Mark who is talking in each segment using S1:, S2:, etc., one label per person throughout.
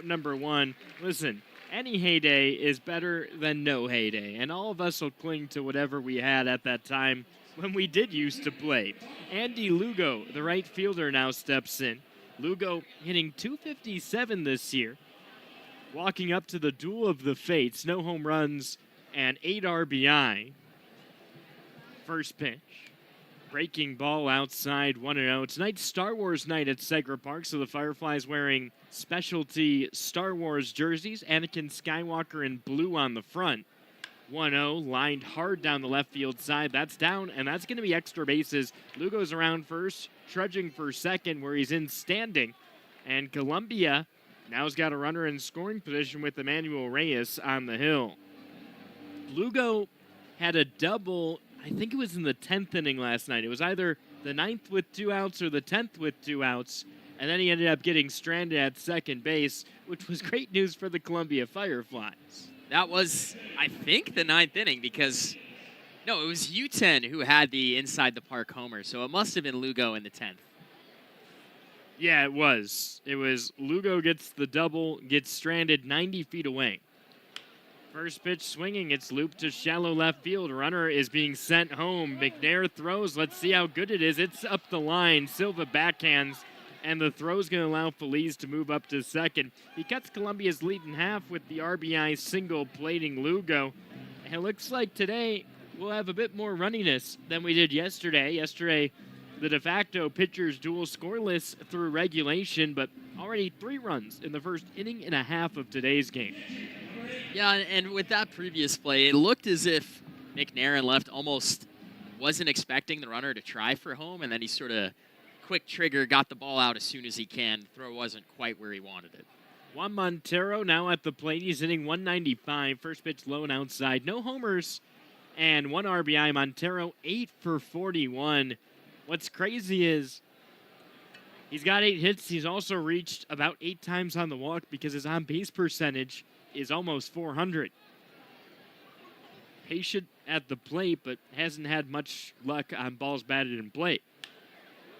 S1: Number one, listen, any heyday is better than no heyday, and all of us will cling to whatever we had at that time when we did used to play. Andy Lugo, the right fielder, now steps in. Lugo hitting 257 this year, walking up to the duel of the fates, no home runs and 8 RBI. First pitch. Breaking ball outside 1-0. Tonight's Star Wars night at Segra Park, so the Fireflies wearing specialty Star Wars jerseys. Anakin Skywalker in blue on the front. 1-0, lined hard down the left field side. That's down, and that's going to be extra bases. Lugo's around first, trudging for second where he's in standing. And Columbia now's got a runner in scoring position with Emmanuel Reyes on the hill. Lugo had a double, I think it was in the 10th inning last night. It was either the 9th with 2 outs or the 10th with 2 outs. And then he ended up getting stranded at second base, which was great news for the Columbia Fireflies.
S2: That was, I think, the 9th inning because, no, it was U10 who had the inside the park homer. So it must have been Lugo in the 10th.
S1: Yeah, it was. It was Lugo gets the double, gets stranded 90 feet away. First pitch swinging, it's looped to shallow left field. Runner is being sent home. McNair throws. Let's see how good it is. It's up the line. Silva backhands, and the throw's going to allow Feliz to move up to second. He cuts Columbia's lead in half with the RBI single plating Lugo. And it looks like today we'll have a bit more runniness than we did yesterday. Yesterday, the de facto pitchers duel scoreless through regulation, but already 3 runs in the first inning and a half of today's game.
S2: Yeah, and with that previous play, it looked as if McNair and left almost wasn't expecting the runner to try for home, and then he sort of quick trigger, got the ball out as soon as he can. The throw wasn't quite where he wanted it.
S1: Juan Montero now at the plate. He's hitting 195. First pitch low and outside. No homers and 1 RBI. Montero 8 for 41. What's crazy is he's got 8 hits. He's also reached about 8 times on the walk because his on-base percentage is almost 400. Patient at the plate, but hasn't had much luck on balls batted in play.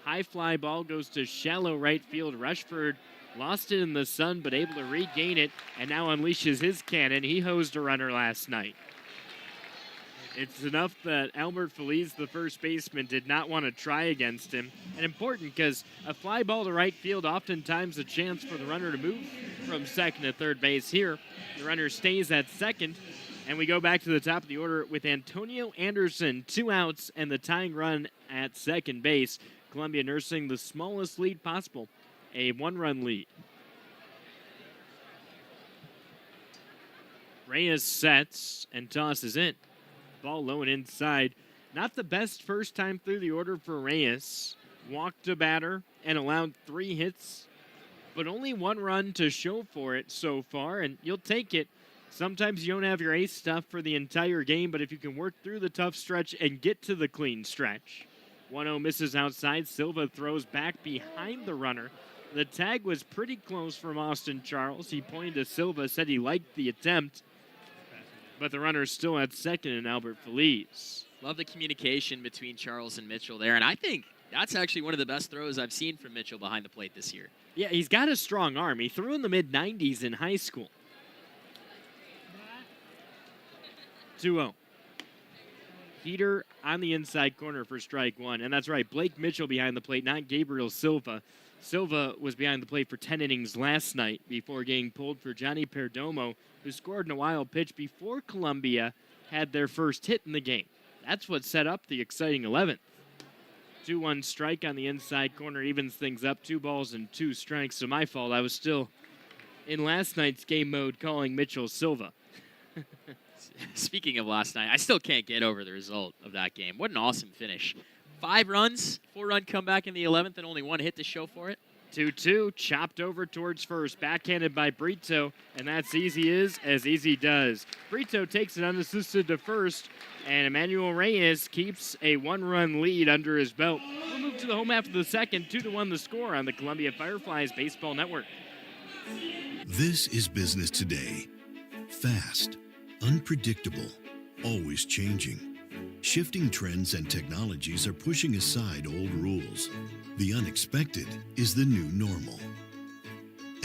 S1: High fly ball goes to shallow right field. Rushford lost it in the sun, but able to regain it, and now unleashes his cannon. He hosed a runner last night. It's enough that Albert Feliz, the first baseman, did not want to try against him. And important because a fly ball to right field, oftentimes a chance for the runner to move from second to third base. Here, the runner stays at second, and we go back to the top of the order with Antonio Anderson, 2 outs, and the tying run at second base. Columbia nursing the smallest lead possible, a 1-run lead. Reyes sets and tosses in. Ball low and inside. Not the best first time through the order for Reyes. Walked a batter and allowed 3 hits, but only 1 run to show for it so far, and you'll take it. Sometimes you don't have your ace stuff for the entire game, but if you can work through the tough stretch and get to the clean stretch. 1-0 misses outside. Silva throws back behind the runner. The tag was pretty close from Austin Charles. He pointed to Silva, said he liked the attempt, but the runner's still at second in Albert Feliz.
S2: Love the communication between Charles and Mitchell there, and I think that's actually one of the best throws I've seen from Mitchell behind the plate this year.
S1: Yeah, he's got a strong arm. He threw in the mid-90s in high school. 2-0. Heater on the inside corner for strike 1. And that's right, Blake Mitchell behind the plate, not Gabriel Silva. Silva was behind the plate for 10 innings last night before getting pulled for Johnny Perdomo, who scored in a wild pitch before Columbia had their first hit in the game. That's what set up the exciting 11th. 2-1 strike on the inside corner evens things up. 2 balls and 2 strikes. So my fault. I was still in last night's game mode calling Mitchell Silva.
S2: Speaking of last night, I still can't get over the result of that game. What an awesome finish. 5 runs, 4-run comeback in the 11th, and only 1 hit to show for it.
S1: 2-2, chopped over towards first, backhanded by Brito, and that's easy as easy does. Brito takes it unassisted to first, and Emmanuel Reyes keeps a 1-run lead under his belt. We'll move to the home half of the second, 2-1 the score on the Columbia Fireflies Baseball Network.
S3: This is business today. Fast, unpredictable, always changing. Shifting trends and technologies are pushing aside old rules. The unexpected is the new normal.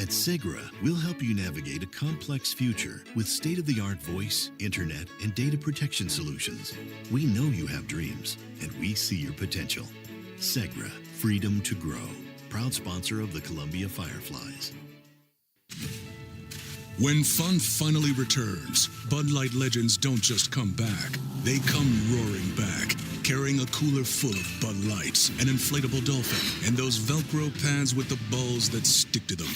S3: At Segra, we'll help you navigate a complex future with state-of-the-art voice, internet, and data protection solutions. We know you have dreams, and we see your potential. Segra, freedom to grow. Proud sponsor of the Columbia Fireflies.
S4: When fun finally returns, Bud Light Legends don't just come back. They come roaring back, carrying a cooler full of Bud Lights, an inflatable dolphin, and those Velcro pads with the balls that stick to them.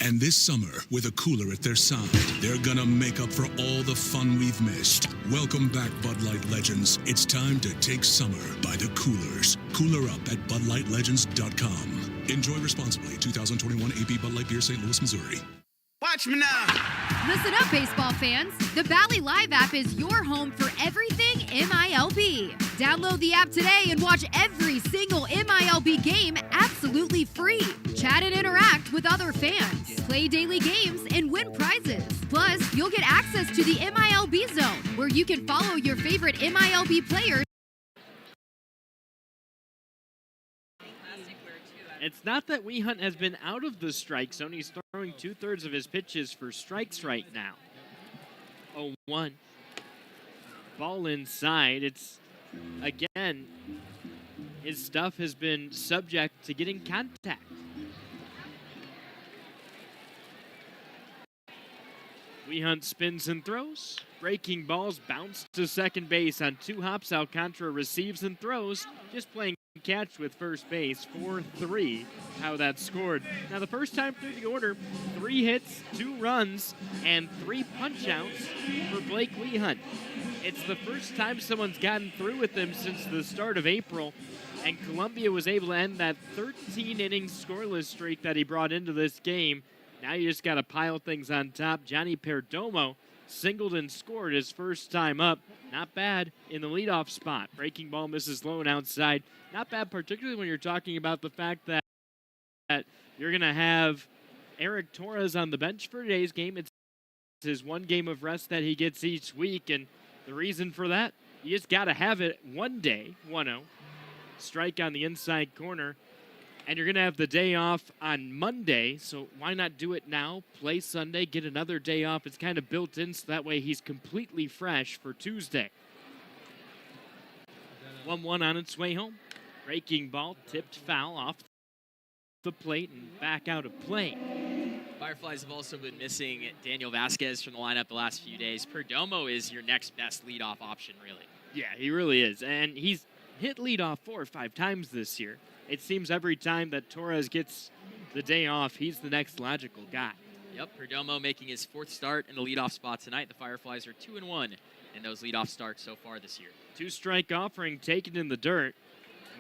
S4: And this summer, with a cooler at their side, they're gonna make up for all the fun we've missed. Welcome back, Bud Light Legends. It's time to take summer by the coolers. Cooler up at BudLightLegends.com. Enjoy responsibly. 2021 AB Bud Light Beer, St. Louis, Missouri.
S5: Watch me now.
S6: Listen up, baseball fans. The Bally Live app is your home for everything MILB. Download the app today and watch every single MILB game absolutely free. Chat and interact with other fans. Play daily games and win prizes. Plus, you'll get access to the MILB Zone, where you can follow your favorite MILB players.
S1: It's not that Wehunt has been out of the strike zone. He's throwing 2/3 of his pitches for strikes right now. 0-1. Ball inside. It's, again, his stuff has been subject to getting contact. Wehunt spins and throws. Breaking balls bounce to second base on 2 hops. Alcantara receives and throws. Just playing catch with first base. 4-3, how that scored. Now, the first time through the order, 3 hits, 2 runs, and 3 punch-outs for Blake Wehunt. It's the first time someone's gotten through with him since the start of April, and Columbia was able to end that 13-inning scoreless streak that he brought into this game. Now you just got to pile things on top. Johnny Perdomo singled and scored his first time up. Not bad in the leadoff spot. Breaking ball misses low and outside. Not bad, particularly when you're talking about the fact that you're going to have Eric Torres on the bench for today's game. It's his 1 game of rest that he gets each week, and the reason for that, you just got to have it one day. 1-0. Strike on the inside corner. And you're going to have the day off on Monday, so why not do it now? Play Sunday, get another day off. It's kind of built in, so that way he's completely fresh for Tuesday. 1-1 on its way home. Breaking ball, tipped foul off the plate and back out of play.
S2: Fireflies have also been missing Daniel Vasquez from the lineup the last few days. Perdomo is your next best leadoff option, really.
S1: Yeah, he really is. And he's hit leadoff 4 or 5 times this year. It seems every time that Torres gets the day off, he's the next logical guy.
S2: Yep, Perdomo making his 4th start in the leadoff spot tonight. The Fireflies are 2-1 in those leadoff starts so far this year.
S1: 2-strike offering taken in the dirt.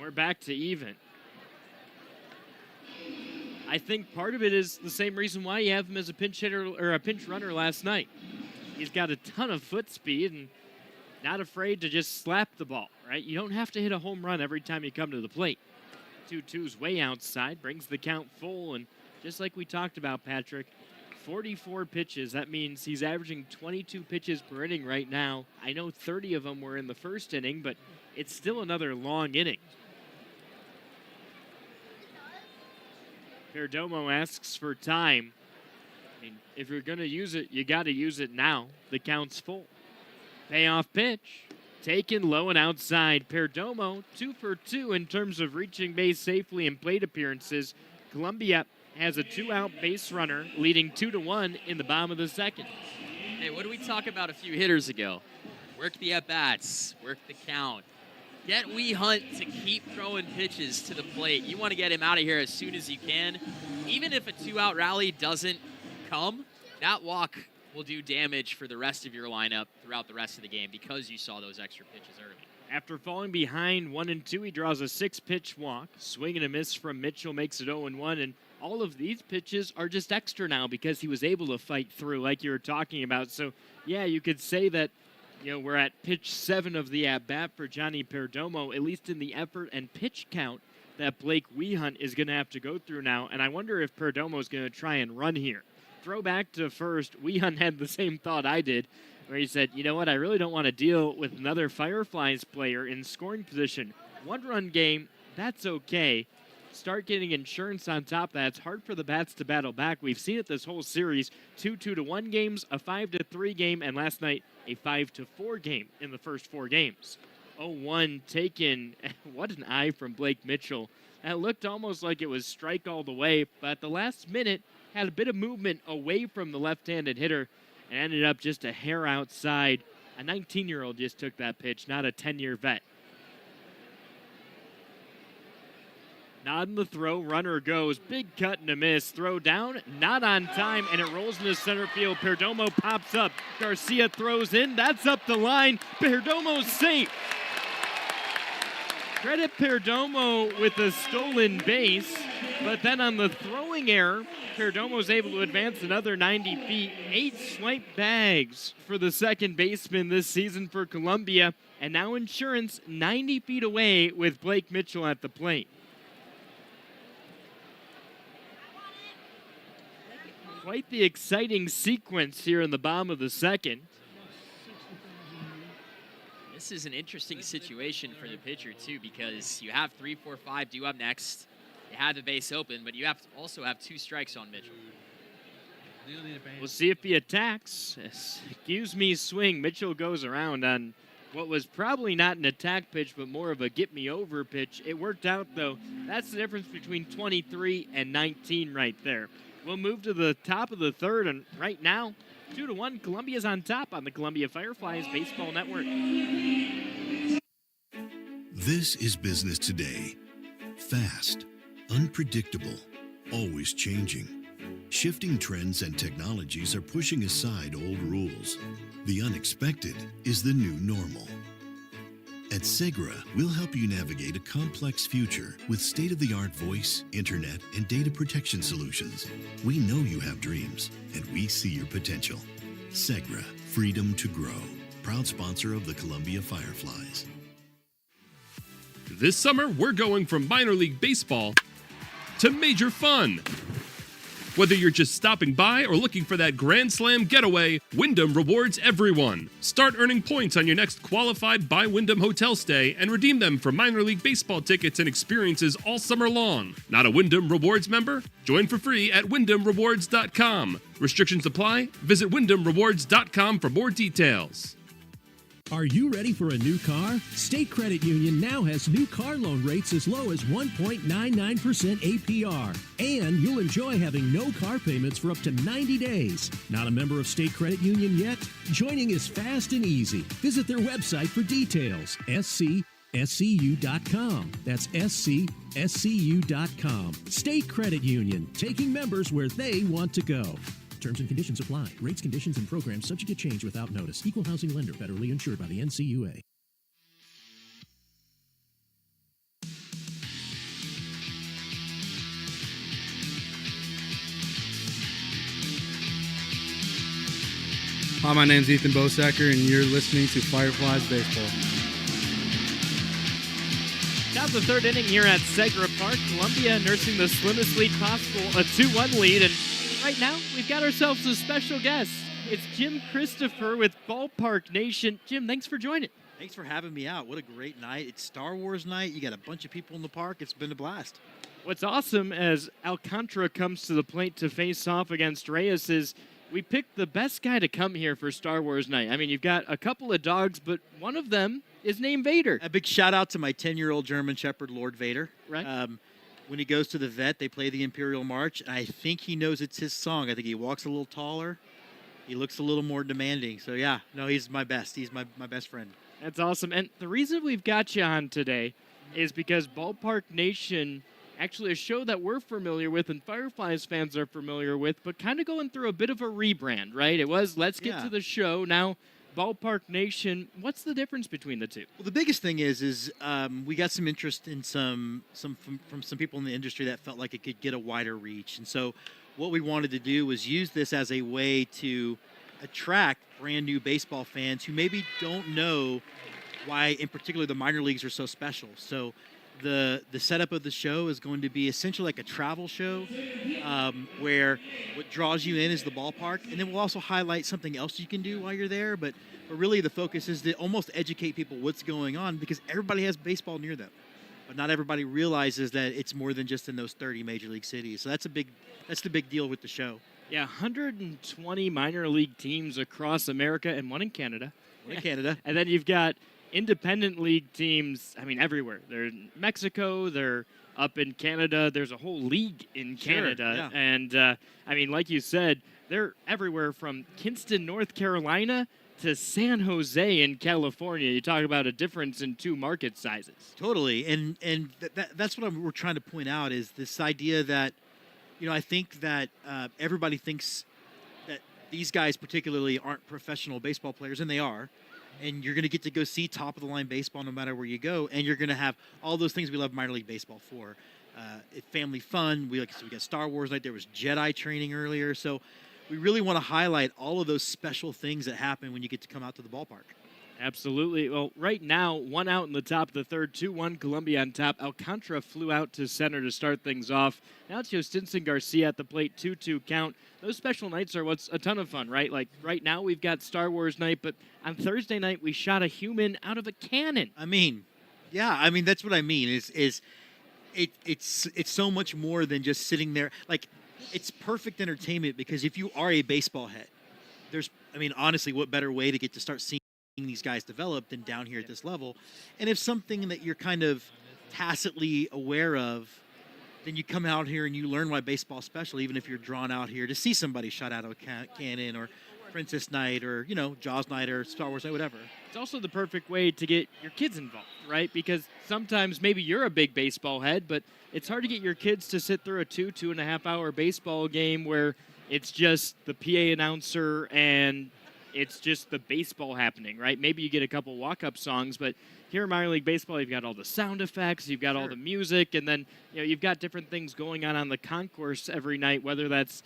S1: We're back to even. I think part of it is the same reason why you have him as a pinch hitter or a pinch runner last night. He's got a ton of foot speed and not afraid to just slap the ball, right? You don't have to hit a home run every time you come to the plate. 2-2's way outside, brings the count full, and just like we talked about, Patrick, 44 pitches. That means he's averaging 22 pitches per inning right now. I know 30 of them were in the first inning, but it's still another long inning. Perdomo asks for time. I mean, if you're going to use it, you got to use it now. The count's full. Payoff pitch. Taken low and outside. Perdomo, 2 for 2 in terms of reaching base safely in plate appearances. Columbia has a 2-out base runner, leading 2-1 in the bottom of the second.
S2: Hey, what did we talk about a few hitters ago? Work the at-bats, work the count. Get Wehunt to keep throwing pitches to the plate. You want to get him out of here as soon as you can. Even if a 2-out rally doesn't come, that walk will do damage for the rest of your lineup throughout the rest of the game because you saw those extra pitches early.
S1: After falling behind 1-2, he draws a 6-pitch walk. Swing and a miss from Mitchell makes it 0-1, and all of these pitches are just extra now because he was able to fight through like you were talking about. So, yeah, you could say that, you know, we're at pitch 7 of the at-bat for Johnny Perdomo, at least in the effort and pitch count that Blake Wehunt is going to have to go through now, and I wonder if Perdomo is going to try and run here. Throw back to first. Wehunt had the same thought I did, where he said, you know what, I really don't want to deal with another Fireflies player in scoring position. 1-run game, that's okay. start getting insurance on top of that. It's hard for the bats to battle back. We've seen it this whole series, 2-2-1 games, a 5-3 game, and last night a 5-4 game in the first 4 games. 0-1 taken. What an eye from Blake Mitchell. That looked almost like it was strike all the way, but at the last minute had a bit of movement away from the left-handed hitter and ended up just a hair outside. A 19-year-old just took that pitch, not a 10-year vet. Not in the throw, runner goes, big cut and a miss, throw down, not on time, and it rolls into center field. Perdomo pops up, Garcia throws in, that's up the line, Perdomo's safe. Credit Perdomo with a stolen base, but then on the throwing error, Perdomo's able to advance another 90 feet, 8 swipe bags for the second baseman this season for Columbia, and now insurance 90 feet away with Blake Mitchell at the plate. Quite the exciting sequence here in the bottom of the second.
S2: This is an interesting situation for the pitcher, too, because you have 3, 4, 5 due up next. You have the base open, but you also have 2 strikes on Mitchell.
S1: We'll see if he attacks. Excuse me, swing. Mitchell goes around on what was probably not an attack pitch, but more of a get-me-over pitch. It worked out, though. That's the difference between 23 and 19 right there. We'll move to the top of the third, and right now, 2-1, Columbia's on top on the Columbia Fireflies Baseball Network.
S3: This is business today. Fast, unpredictable, always changing. Shifting trends and technologies are pushing aside old rules. The unexpected is the new normal. At Segra, we'll help you navigate a complex future with state-of-the-art voice, internet, and data protection solutions. We know you have dreams, and we see your potential. Segra, freedom to grow. Proud sponsor of the Columbia Fireflies.
S5: This summer, we're going from minor league baseball to major fun. Whether you're just stopping by or looking for that Grand Slam getaway, Wyndham rewards everyone. Start earning points on your next qualified by Wyndham hotel stay and redeem them for minor league baseball tickets and experiences all summer long. Not a Wyndham Rewards member? Join for free at WyndhamRewards.com. Restrictions apply. Visit WyndhamRewards.com for more details.
S7: Are you ready for a new car? State Credit Union now has new car loan rates as low as 1.99% APR. And you'll enjoy having no car payments for up to 90 days. Not a member of State Credit Union yet? Joining is fast and easy. Visit their website for details. SCSCU.com. That's SCSCU.com. State Credit Union, taking members where they want to go. Terms and conditions apply. Rates, conditions, and programs subject to change without notice. Equal housing lender, federally insured by the NCUA.
S8: Hi, my name's Ethan Bosacker, and you're listening to Fireflies Baseball.
S1: Top of the third inning here at Segra Park. Columbia nursing the slimmest lead possible, a 2-1 lead, and right now, we've got ourselves a special guest. It's Jim Christopher with Ballpark Nation. Jim, thanks for joining.
S9: Thanks for having me out. What a great night. It's Star Wars night. You got a bunch of people in the park. It's been a blast.
S1: What's awesome as Alcantara comes to the plate to face off against Reyes is we picked the best guy to come here for Star Wars night. I mean, you've got a couple of dogs, but one of them is named Vader.
S9: A big shout out to my 10-year-old German Shepherd, Lord Vader.
S1: Right.
S9: When he goes to the vet, they play the Imperial March. I think he knows it's his song. I think he walks a little taller. He looks a little more demanding. So, yeah, no, he's my best. He's my best friend.
S1: That's awesome. And the reason we've got you on today is because Ballpark Nation, actually a show that we're familiar with and Fireflies fans are familiar with, but kind of going through a bit of a rebrand, right? It was Let's Get to the Show. Now, Ballpark Nation, what's the difference between the two?
S9: Well, the biggest thing is we got some interest in from some people in the industry that felt like it could get a wider reach. And so what we wanted to do was use this as a way to attract brand new baseball fans who maybe don't know why, in particular, the minor leagues are so special. So the setup of the show is going to be essentially like a travel show where what draws you in is the ballpark. And then we'll also highlight something else you can do while you're there. But really the focus is to almost educate people what's going on because everybody has baseball near them. but not everybody realizes that it's more than just in those 30 major league cities. So that's the big deal with the show.
S1: Yeah, 120 minor league teams across America and one in Canada.
S9: In Canada.
S1: And then you've got independent league teams, everywhere. They're in Mexico, they're up in Canada. There's a whole league in Canada.
S9: Yeah.
S1: And, like you said, they're everywhere from Kinston, North Carolina to San Jose in California. You talk about a difference in two market sizes.
S9: Totally. And that's what we're trying to point out is this idea that, I think that everybody thinks that these guys particularly aren't professional baseball players, and they are. And you're going to get to go see top-of-the-line baseball no matter where you go, and you're going to have all those things we love minor league baseball for. Family fun. We got Star Wars night. There was Jedi training earlier. So we really want to highlight all of those special things that happen when you get to come out to the ballpark.
S1: Absolutely. Well, right now, 1 out in the top of the third, 2-1 Columbia on top. Alcantara flew out to center to start things off. Now it's Justinson Garcia at the plate, 2-2 count. Those special nights are what's a ton of fun, right? Like right now we've got Star Wars night, but on Thursday night we shot a human out of a cannon.
S9: That's what I mean. It's so much more than just sitting there. Like, it's perfect entertainment because if you are a baseball head, honestly, what better way to get to start seeing these guys develop than down here at this level? And if something that you're kind of tacitly aware of, then you come out here and you learn why baseball's special, even if you're drawn out here to see somebody shot out of a cannon or Princess Night or, Jaws Night or Star Wars Night, whatever.
S1: It's also the perfect way to get your kids involved, right? Because sometimes maybe you're a big baseball head, but it's hard to get your kids to sit through a 2.5 hour baseball game where it's just the PA announcer and it's just the baseball happening, right? Maybe you get a couple walk-up songs, but here in minor league baseball, you've got all the sound effects, you've got all the music, and then you've got different things going on the concourse every night, whether that's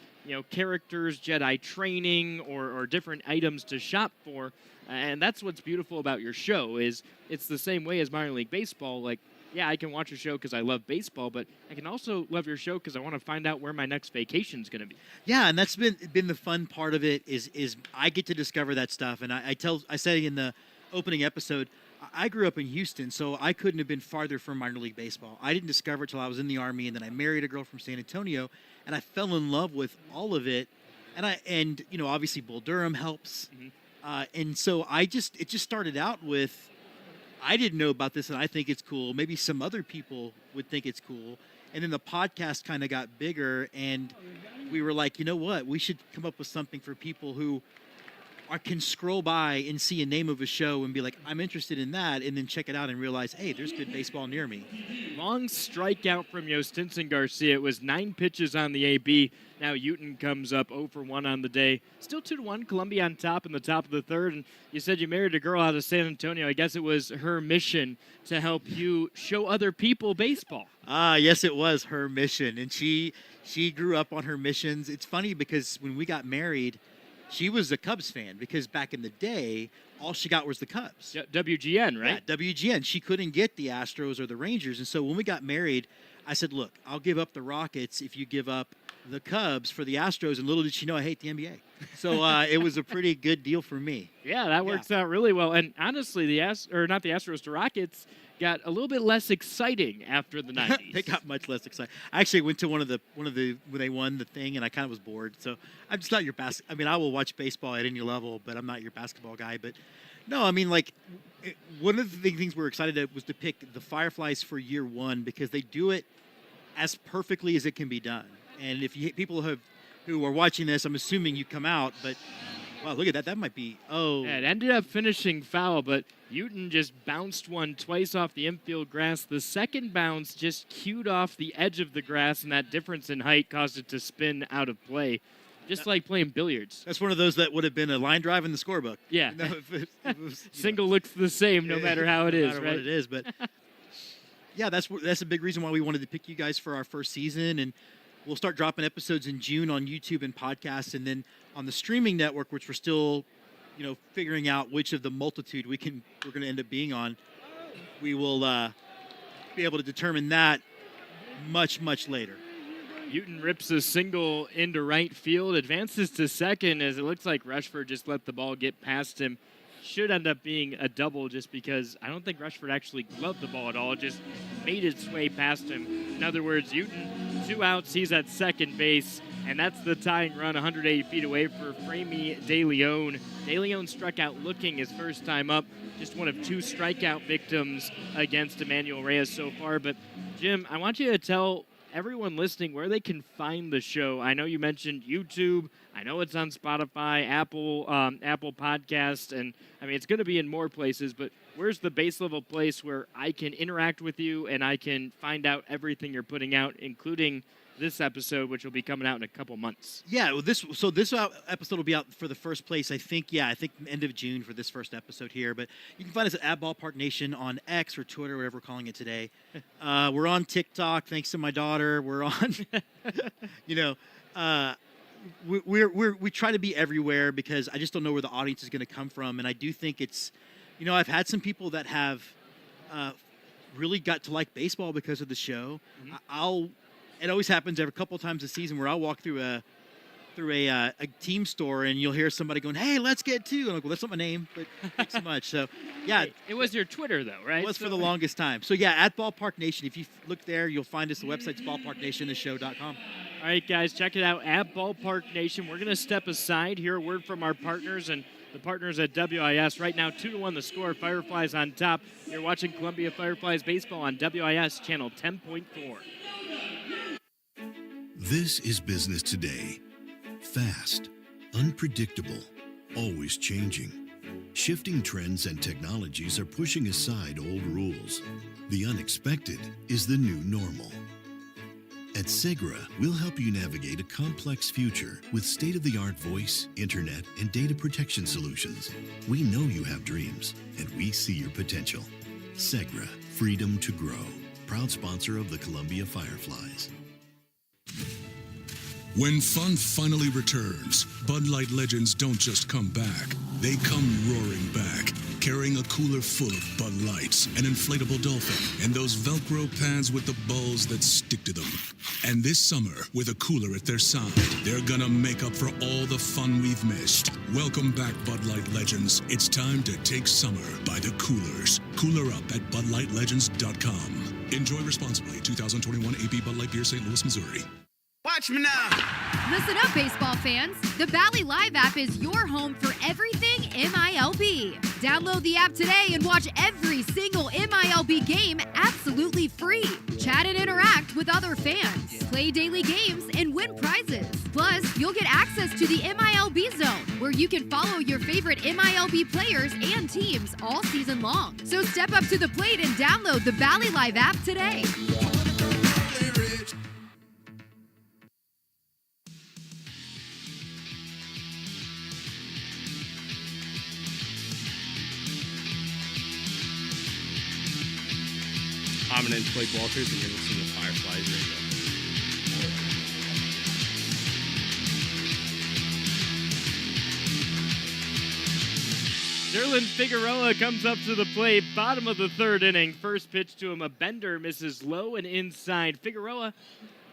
S1: characters, Jedi training, or different items to shop for. And that's what's beautiful about your show is it's the same way as minor league baseball. Like, yeah, I can watch a show because I love baseball, but I can also love your show because I want to find out where my next vacation is going to be.
S9: Yeah, and that's been the fun part of it is I get to discover that stuff. And I said in the opening episode, I grew up in Houston, so I couldn't have been farther from minor league baseball. I didn't discover it till I was in the Army, and then I married a girl from San Antonio, and I fell in love with all of it. And obviously Bull Durham helps. Mm-hmm. And so it just started out with, I didn't know about this, and I think it's cool. Maybe some other people would think it's cool. And then the podcast kind of got bigger, and we were like, you know what? We should come up with something for people who can scroll by and see a name of a show and be like, I'm interested in that, and then check it out and realize, hey, there's good baseball near me.
S1: Long strikeout from Justinson Garcia. It was 9 pitches on the AB. Now Uten comes up 0 for 1 on the day. Still 2-1, Columbia on top in the top of the third. And you said you married a girl out of San Antonio. I guess it was her mission to help you show other people baseball.
S9: Yes, it was her mission. And she grew up on her missions. It's funny because when we got married, she was a Cubs fan because back in the day, all she got was the Cubs.
S1: WGN, right?
S9: Yeah, WGN. She couldn't get the Astros or the Rangers. And so when we got married, I said, look, I'll give up the Rockets if you give up the Cubs for the Astros. And little did she know I hate the NBA. So it was a pretty good deal for me.
S1: Yeah, that works out really well. And honestly, not the Astros, the Rockets got a little bit less exciting after the 90s.
S9: They got much less exciting. I actually went to one of the when they won the thing, and I kind of was bored. So I'm just not your I will watch baseball at any level, but I'm not your basketball guy. But no, one of the things we're excited was to pick the Fireflies for year one because they do it as perfectly as it can be done. And if people who are watching this, I'm assuming you come out, but wow, look at that. That might be,
S1: Yeah, it ended up finishing foul, but Uten just bounced one twice off the infield grass. The second bounce just cued off the edge of the grass, and that difference in height caused it to spin out of play, just like playing billiards.
S9: That's one of those that would have been a line drive in the scorebook.
S1: Yeah. Single looks the same no matter how it is,
S9: no matter
S1: right?
S9: what it is, but yeah, that's a big reason why we wanted to pick you guys for our first season, and we'll start dropping episodes in June on YouTube and podcasts, and then on the streaming network, which we're still, figuring out which of the multitude we're going to end up being on. We will be able to determine that much, much later.
S1: Uten rips a single into right field, advances to second as it looks like Rushford just let the ball get past him. should end up being a double just because I don't think Rushford actually gloved the ball at all. It just made its way past him. In other words, Uton, 2 outs, he's at second base, and that's the tying run 180 feet away for Framey De Leon. De Leon struck out looking his first time up, just one of 2 strikeout victims against Emmanuel Reyes so far. But, Jim, I want you to tell everyone listening where they can find the show. I know you mentioned YouTube. I know it's on Spotify, Apple Podcast, and I mean it's going to be in more places. But where's the base level place where I can interact with you and I can find out everything you're putting out, including this episode, which will be coming out in a couple months?
S9: Yeah, well, this episode will be out for the first place. I think end of June for this first episode here. But you can find us at Ballpark Nation on X or Twitter, whatever we're calling it today. We're on TikTok, thanks to my daughter. We're on, we try to be everywhere because I just don't know where the audience is going to come from, and I do think it's, I've had some people that have really got to like baseball because of the show.
S1: Mm-hmm.
S9: It always happens every couple of times a season where I'll walk through a team store and you'll hear somebody going, "Hey, let's get 2." I'm like, "Well, that's not my name, but thanks so much." So, yeah.
S1: It was your Twitter, though, right?
S9: It was for the longest time. So, yeah, at Ballpark Nation. If you look there, you'll find us. The website's ballparknationshow.com.
S1: All right, guys, check it out at Ballpark Nation. We're going to step aside, hear a word from our partners and the partners at WIS. Right now, 2-1 the score. Fireflies on top. You're watching Columbia Fireflies baseball on WIS channel 10.4.
S3: This is business today. Fast, unpredictable, always changing. Shifting trends and technologies are pushing aside old rules. The unexpected is the new normal. At Segra, we'll help you navigate a complex future with state-of-the-art voice, internet, and data protection solutions. We know you have dreams, and we see your potential. Segra, freedom to grow. Proud sponsor of the Columbia Fireflies.
S4: When fun finally returns, Bud Light legends don't just come back. They come roaring back, carrying a cooler full of Bud Lights, an inflatable dolphin, and those Velcro pads with the balls that stick to them. And this summer, with a cooler at their side, they're gonna make up for all the fun we've missed. Welcome back, Bud Light legends. It's time to take summer by the coolers. Cooler up at BudLightLegends.com. Enjoy responsibly. 2021 AB Bud Light Beer, St. Louis, Missouri.
S6: Watch me now. Listen up, baseball fans. The Bally Live app is your home for everything MILB. Download the app today and watch every single MILB game absolutely free. Chat and interact with other fans. Play daily games and win prizes. Plus, you'll get access to the MILB Zone, where you can follow your favorite MILB players and teams all season long. So step up to the plate and download the Bally Live app today.
S10: My name's Blake Walters, and you're listening to Fireflies Radio.
S1: Derlin Figueroa comes up to the plate, bottom of the third inning. First pitch to him, a bender, misses low and inside. Figueroa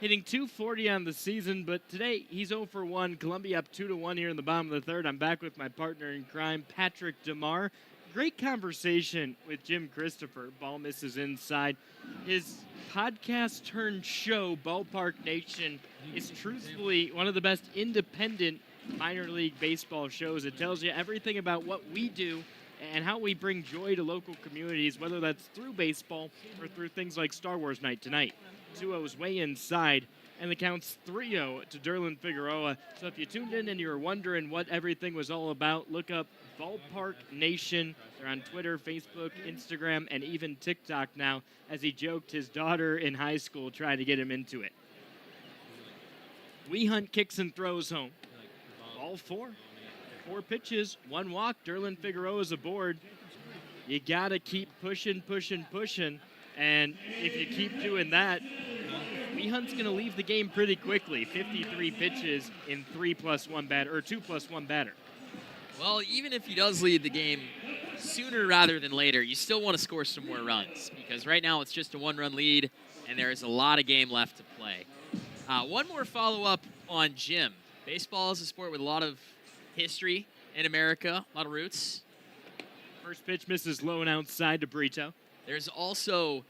S1: hitting .240 on the season, but today he's 0 for 1. Columbia up 2-1 here in the bottom of the third. I'm back with my partner in crime, Patrick DeMar. Great conversation with Jim Christopher. Ball misses inside. His podcast turned show, Ballpark Nation, is truthfully one of the best independent minor league baseball shows. It tells you everything about what we do and how we bring joy to local communities, whether that's through baseball or through things like Star Wars Night tonight. 2-0's way inside, and the count's 3-0 to Derlin Figueroa. So if you tuned in and you were wondering what everything was all about, look up Ballpark Nation. They're on Twitter, Facebook, Instagram, and even TikTok now, as he joked his daughter in high school trying to get him into it. We Hunt kicks and throws home. Ball 4. 4 pitches, 1 walk. Derlin Figueroa's aboard. You got to keep pushing. And if you keep doing that, We Hunt's going to leave the game pretty quickly. 53 pitches in 2+1 batter.
S2: Well, even if he does lead the game sooner rather than later, you still want to score some more runs, because right now it's just a 1-run lead, and there is a lot of game left to play. One more follow-up on Jim. Baseball is a sport with a lot of history in America, a lot of roots.
S1: First pitch misses low and outside to Brito.
S2: There's also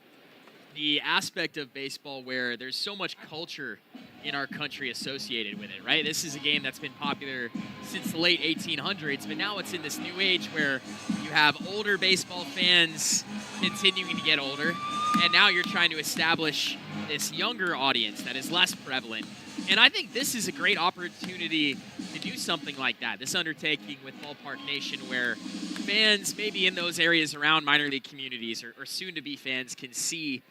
S2: the aspect of baseball where there's so much culture in our country associated with it, right? This is a game that's been popular since the late 1800s, but now it's in this new age where you have older baseball fans continuing to get older, and now you're trying to establish this younger audience that is less prevalent. And I think this is a great opportunity to do something like that, this undertaking with Ballpark Nation, where fans maybe in those areas around minor league communities or soon-to-be fans can see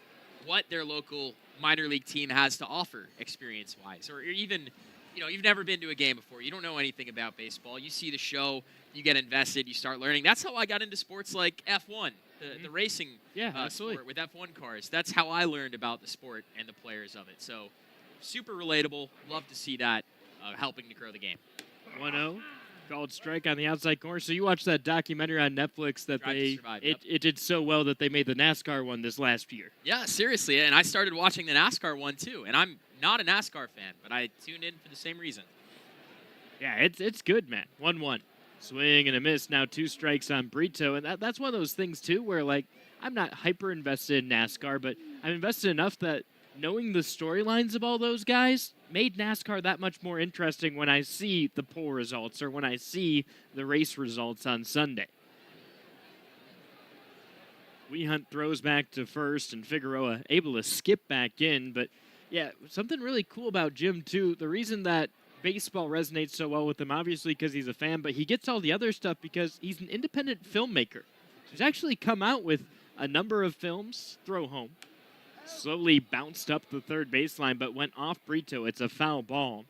S2: what their local minor league team has to offer experience-wise. Or even, you've never been to a game before. You don't know anything about baseball. You see the show, you get invested, you start learning. That's how I got into sports like F1, the racing sport with F1 cars. That's how I learned about the sport and the players of it. So super relatable. Love to see that helping to grow the game.
S1: 1-0. Called strike on the outside corner. So you watched that documentary on Netflix that it did so well that they made the NASCAR one this last year.
S2: Yeah, seriously. And I started watching the NASCAR one too. And I'm not a NASCAR fan, but I tuned in for the same reason.
S1: Yeah, it's good, man. 1-1. Swing and a miss. Now 2 strikes on Brito. And that's one of those things too where, like, I'm not hyper invested in NASCAR, but I'm invested enough that knowing the storylines of all those guys made NASCAR that much more interesting when I see the poll results or when I see the race results on Sunday. Wehunt throws back to first, and Figueroa able to skip back in. But, yeah, something really cool about Jim, too. The reason that baseball resonates so well with him, obviously because he's a fan, but he gets all the other stuff because he's an independent filmmaker. He's actually come out with a number of films. Throw home. Slowly bounced up the third baseline, but went off Brito. It's a foul ball.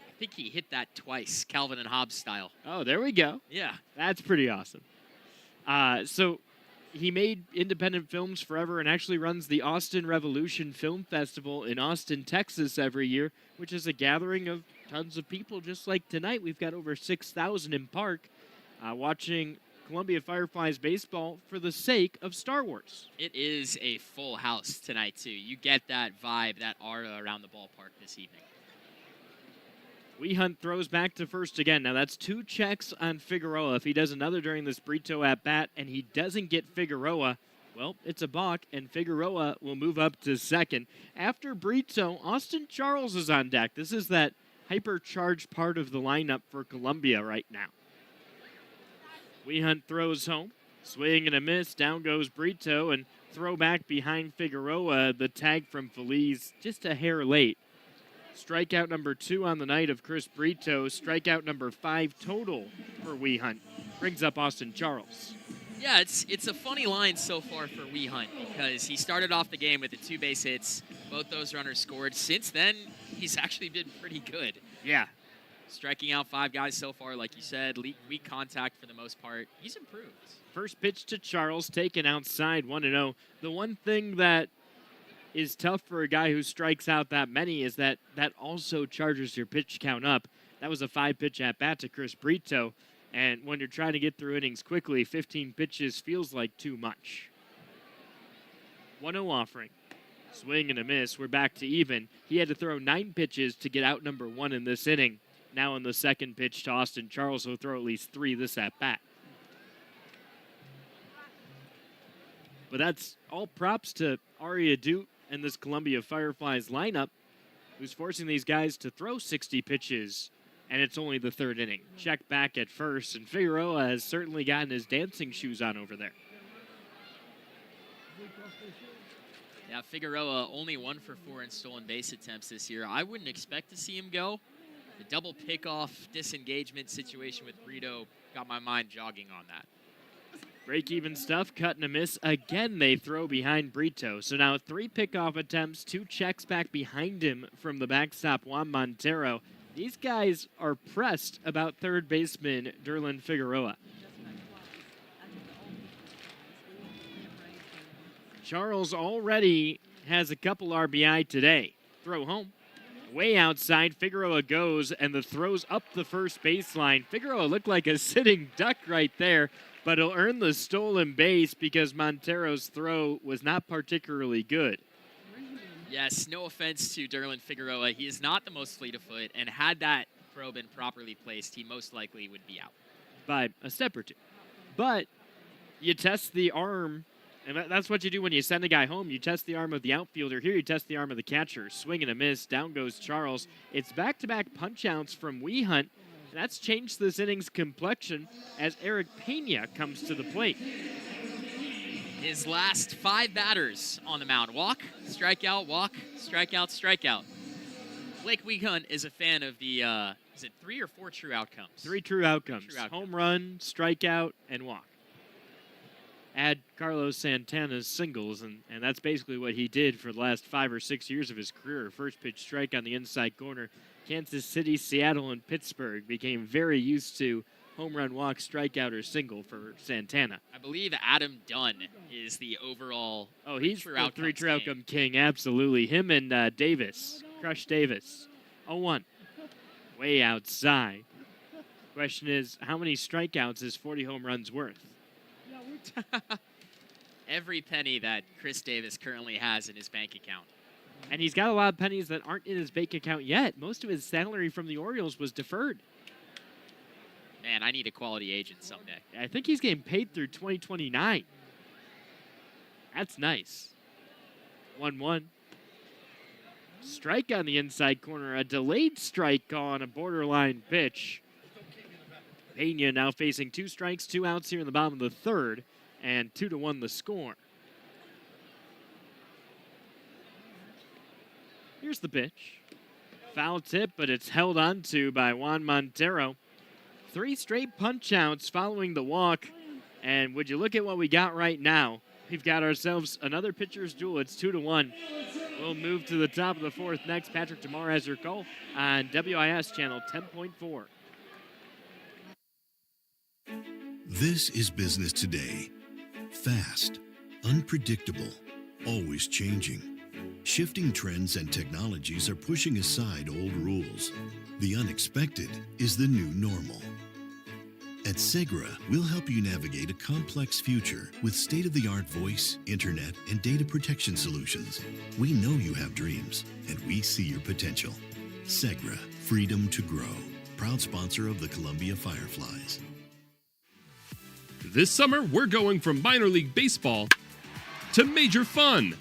S2: I think he hit that twice, Calvin and Hobbes style.
S1: Oh, there we go.
S2: Yeah.
S1: That's pretty awesome. So he made independent films forever and actually runs the Austin Revolution Film Festival in Austin, Texas every year, which is a gathering of tons of people. Just like tonight, we've got over 6,000 in park watching Columbia Fireflies baseball for the sake of Star Wars.
S2: It is a full house tonight, too. You get that vibe, that aura around the ballpark this evening.
S1: Wehunt throws back to first again. Now, that's 2 checks on Figueroa. If he does another during this Brito at-bat and he doesn't get Figueroa, well, it's a balk, and Figueroa will move up to second. After Brito, Austin Charles is on deck. This is that hypercharged part of the lineup for Columbia right now. Wehunt throws home. Swing and a miss. Down goes Brito, and throw back behind Figueroa. The tag from Feliz just a hair late. Strikeout number 2 on the night of Chris Brito. Strikeout number 5 total for Wehunt. Brings up Austin Charles.
S2: Yeah, it's a funny line so far for Wehunt because he started off the game with the 2 base hits. Both those runners scored. Since then, he's actually been pretty good.
S1: Yeah.
S2: Striking out 5 guys so far, like you said. Weak contact for the most part. He's improved.
S1: First pitch to Charles, taken outside, 1-0. The one thing that is tough for a guy who strikes out that many is that also charges your pitch count up. That was a 5-pitch at-bat to Chris Brito, and when you're trying to get through innings quickly, 15 pitches feels like too much. 1-0 offering. Swing and a miss. We're back to even. He had to throw 9 pitches to get out number 1 in this inning. Now in the second pitch to Austin Charles, who'll throw at least 3 this at-bat. But that's all props to Ari Adut and this Columbia Fireflies lineup, who's forcing these guys to throw 60 pitches, and it's only the 3rd inning. Check back at first, and Figueroa has certainly gotten his dancing shoes on over there.
S2: Yeah, Figueroa only 1 for 4 in stolen base attempts this year. I wouldn't expect to see him go. The double pickoff disengagement situation with Brito got my mind jogging on that.
S1: Break-even stuff, cut and a miss. Again, they throw behind Brito. So now 3 pickoff attempts, 2 checks back behind him from the backstop, Juan Montero. These guys are pressed about third baseman Derlin Figueroa. Charles already has a couple RBI today. Throw home. Way outside, Figueroa goes, and the throw's up the first baseline. Figueroa looked like a sitting duck right there, but he'll earn the stolen base because Montero's throw was not particularly good.
S2: Yes, no offense to Derlin Figueroa. He is not the most fleet of foot, and had that throw been properly placed, he most likely would be out.
S1: By a step or two. But you test the arm, and that's what you do when you send a guy home. You test the arm of the outfielder. Here you test the arm of the catcher. Swing and a miss. Down goes Charles. It's back-to-back punch-outs from Weehunt. And that's changed this inning's complexion as Eric Pena comes to the plate.
S2: His last 5 batters on the mound. Walk, strikeout, walk, strikeout, strikeout. Blake Weehunt is a fan of the, is it 3 or 4 true outcomes?
S1: 3 true outcomes. Home run, strikeout, and walk. Add Carlos Santana's singles, and that's basically what he did for the last 5 or 6 years of his career. First pitch strike on the inside corner. Kansas City, Seattle, and Pittsburgh became very used to home run, walk, strikeout, or single for Santana.
S2: I believe Adam Dunn is the overall
S1: he's the 3 true outcome king, absolutely. Him and Davis, Crush Davis. 0-1. Way outside. Question is, how many strikeouts is 40 home runs worth?
S2: Every penny that Chris Davis currently has in his bank account.
S1: And he's got a lot of pennies that aren't in his bank account yet. Most of his salary from the Orioles was deferred.
S2: Man, I need a quality agent someday.
S1: I think he's getting paid through 2029. That's nice. 1-1. Strike on the inside corner. A delayed strike on a borderline pitch. Pena now facing 2 strikes, 2 outs here in the bottom of the third. And 2-1 the score. Here's the pitch. Foul tip, but it's held on to by Juan Montero. 3 straight punch-outs following the walk. And would you look at what we got right now? We've got ourselves another pitcher's duel. It's 2-1. We'll move to the top of the 4th next. Patrick Tamar has your call on WIS channel 10.4.
S3: This is business today. Fast, unpredictable, always changing. Shifting trends and technologies are pushing aside old rules. The unexpected is the new normal. At Segra, we'll help you navigate a complex future with state-of-the-art voice, internet, and data protection solutions. We know you have dreams, and we see your potential. Segra, freedom to grow. Proud sponsor of the Columbia Fireflies.
S5: This summer, we're going from minor league baseball to major fun.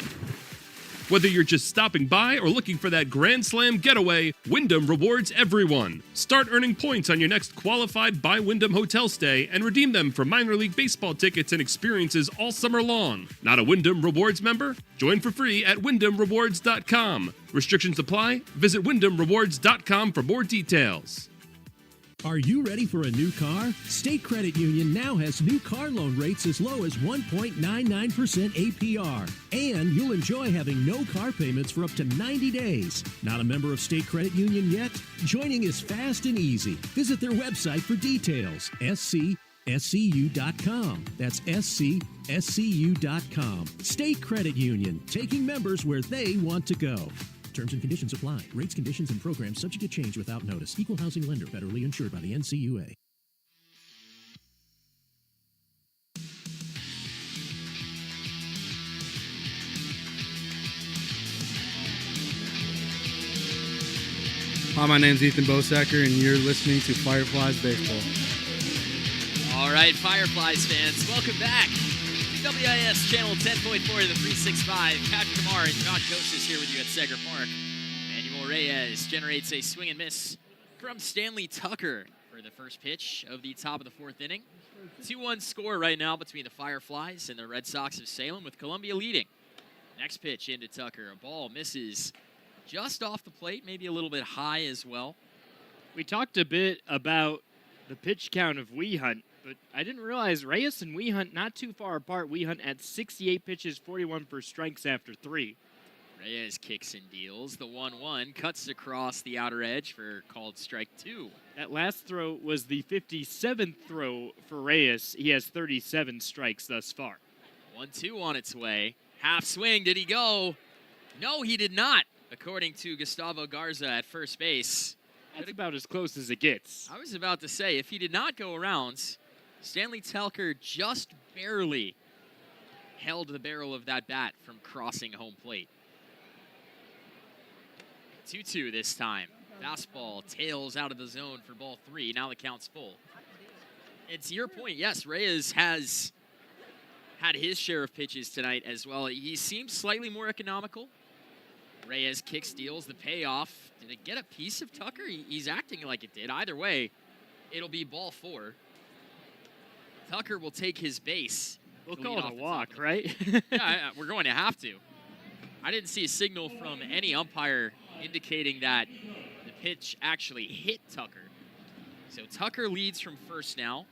S5: Whether you're just stopping by or looking for that Grand Slam getaway, Wyndham rewards everyone. Start earning points on your next qualified by Wyndham hotel stay and redeem them for minor league baseball tickets and experiences all summer long. Not a Wyndham Rewards member? Join for free at WyndhamRewards.com. Restrictions apply. Visit WyndhamRewards.com for more details.
S7: Are you ready for a new car? State Credit Union now has new car loan rates as low as 1.99% APR. And you'll enjoy having no car payments for up to 90 days. Not a member of State Credit Union yet? Joining is fast and easy. Visit their website for details. SCSCU.com. That's SCSCU.com. State Credit Union, taking members where they want to go. Terms and conditions apply. Rates, conditions, and programs subject to change without notice. Equal housing lender. Federally insured by the NCUA.
S8: Hi, my name's Ethan Bosacker, and you're listening to Fireflies Baseball.
S2: All right, Fireflies fans, welcome back. WIS channel 10.4 to the 365. Patrick Tamar and Josh Kostis here with you at Segra Park. Manuel Reyes generates a swing and miss from Stanley Tucker for the first pitch of the top of the 4th inning. 2-1 score right now between the Fireflies and the Redsox of Salem, with Columbia leading. Next pitch into Tucker. A ball misses just off the plate, maybe a little bit high as well.
S1: We talked a bit about the pitch count of Weehunt, but I didn't realize Reyes and Weehunt not too far apart. Weehunt at 68 pitches, 41 for strikes after 3.
S2: Reyes kicks and deals. The 1-1 cuts across the outer edge for called strike 2.
S1: That last throw was the 57th throw for Reyes. He has 37 strikes thus far.
S2: 1-2 on its way. Half swing. Did he go? No, he did not, according to Gustavo Garza at first base.
S1: That's about as close as it gets.
S2: I was about to say, if he did not go around, Stanley Tucker just barely held the barrel of that bat from crossing home plate. 2-2 this time. Fastball tails out of the zone for ball 3. Now the count's full. And to your point, yes, Reyes has had his share of pitches tonight as well. He seems slightly more economical. Reyes kick steals the payoff. Did it get a piece of Tucker? He's acting like it did. Either way, it'll be ball 4. Tucker will take his base.
S1: We'll
S2: to
S1: call
S2: lead
S1: it
S2: off
S1: a
S2: the
S1: walk,
S2: top of the
S1: right?
S2: Yeah, we're going to have to. I didn't see a signal from any umpire indicating that the pitch actually hit Tucker. So Tucker leads from first now.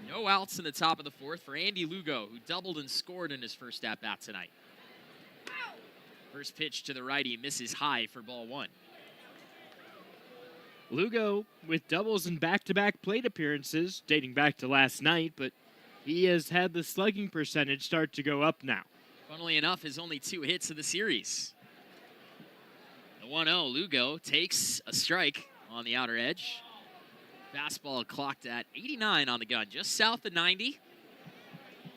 S2: No outs in the top of the 4th for Andy Lugo, who doubled and scored in his first at-bat tonight. First pitch to the righty misses high for ball 1.
S1: Lugo with doubles and back-to-back plate appearances dating back to last night, but he has had the slugging percentage start to go up now.
S2: Funnily enough, his only 2 hits of the series. The 1-0, Lugo takes a strike on the outer edge. Fastball clocked at 89 on the gun, just south of 90.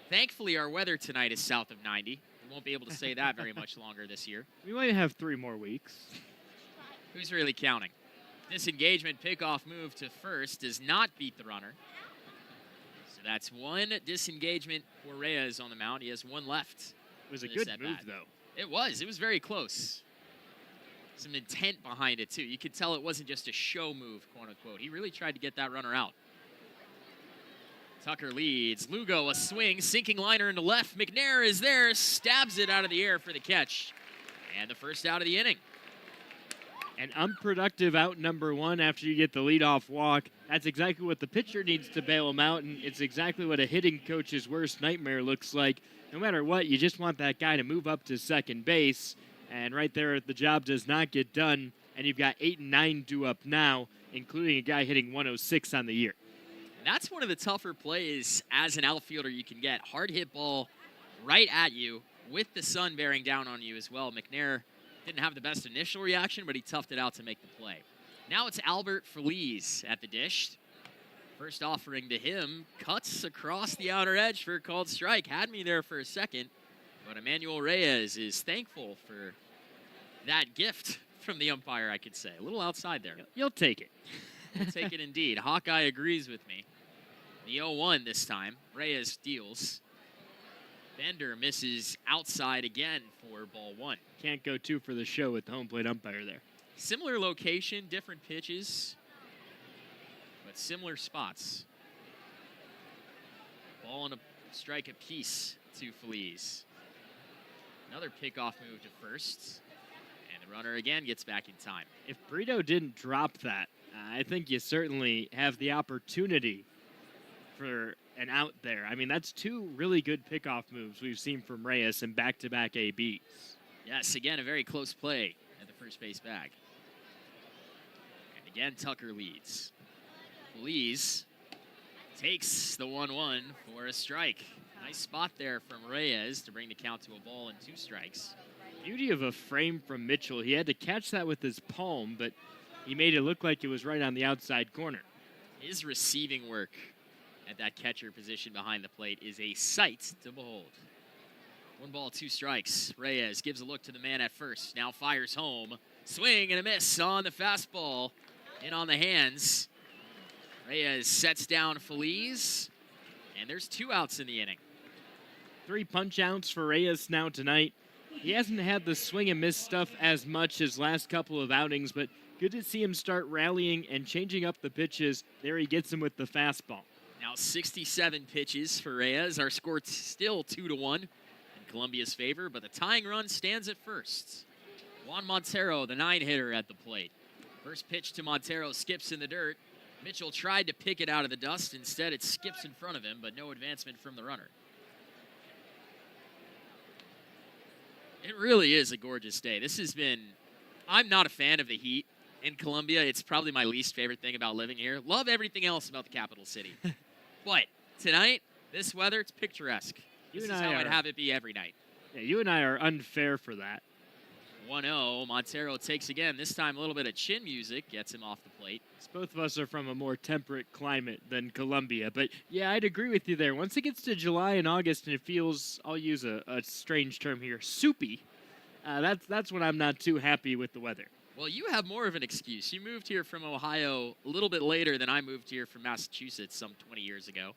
S2: Thankfully, our weather tonight is south of 90. We won't be able to say that very much longer this year.
S1: We might have 3 more weeks.
S2: Who's really counting? Disengagement pickoff move to first does not beat the runner. So that's 1 disengagement for Reyes on the mound. He has 1 left.
S1: It was a good move, though.
S2: It was. It was very close. Some intent behind it, too. You could tell it wasn't just a show move, quote-unquote. He really tried to get that runner out. Tucker leads. Lugo, a swing, sinking liner into left. McNair is there, stabs it out of the air for the catch. And the first out of the inning.
S1: An unproductive out number 1 after you get the leadoff walk. That's exactly what the pitcher needs to bail him out, and it's exactly what a hitting coach's worst nightmare looks like. No matter what, you just want that guy to move up to second base. And right there, the job does not get done. And you've got 8 and 9 due up now, including a guy hitting 106 on the year.
S2: And that's one of the tougher plays as an outfielder you can get. Hard hit ball right at you with the sun bearing down on you as well. McNair didn't have the best initial reaction, but he toughed it out to make the play. Now it's Albert Feliz at the dish. First offering to him, cuts across the outer edge for a called strike. Had me there for a second. But Emmanuel Reyes is thankful for that gift from the umpire, I could say. A little outside there.
S1: You'll take it.
S2: We'll take it indeed. Hawkeye agrees with me. The 0-1 this time. Reyes deals. Bender misses outside again for ball 1.
S1: Can't go 2 for the show with the home plate umpire there.
S2: Similar location, different pitches, but similar spots. Ball and a strike apiece to Feliz. Another pickoff move to first. And the runner again gets back in time.
S1: If Brito didn't drop that, I think you certainly have the opportunity for an out there. I mean, that's 2 really good pickoff moves we've seen from Reyes in back-to-back ABs.
S2: Yes, again, a very close play at the first base bag. And again, Tucker leads. Feliz takes the 1-1 for a strike. Nice spot there from Reyes to bring the count to a ball and 2 strikes.
S1: Beauty of a frame from Mitchell. He had to catch that with his palm, but he made it look like it was right on the outside corner.
S2: His receiving work at that catcher position behind the plate is a sight to behold. 1 ball, 2 strikes. Reyes gives a look to the man at first. Now fires home. Swing and a miss on the fastball. In on the hands. Reyes sets down Feliz. And there's 2 outs in the inning.
S1: 3 punch outs for Reyes now tonight. He hasn't had the swing and miss stuff as much as last couple of outings, but good to see him start rallying and changing up the pitches. There he gets him with the fastball.
S2: Now 67 pitches for Reyes. Our score still 2-1 in Columbia's favor, but the tying run stands at first. Juan Montero, the 9-hitter at the plate. First pitch to Montero skips in the dirt. Mitchell tried to pick it out of the dust. Instead, it skips in front of him, but no advancement from the runner. It really is a gorgeous day. This has been, I'm not a fan of the heat in Columbia. It's probably my least favorite thing about living here. Love everything else about the capital city. But tonight, this weather, it's picturesque. This is how I'd have it be every night.
S1: Yeah, you and I are unfair for that.
S2: 1-0, Montero takes again, this time a little bit of chin music, gets him off the plate.
S1: Both of us are from a more temperate climate than Columbia, but yeah, I'd agree with you there. Once it gets to July and August and it feels, I'll use a strange term here, soupy, that's when I'm not too happy with the weather.
S2: Well, you have more of an excuse. You moved here from Ohio a little bit later than I moved here from Massachusetts some 20 years ago.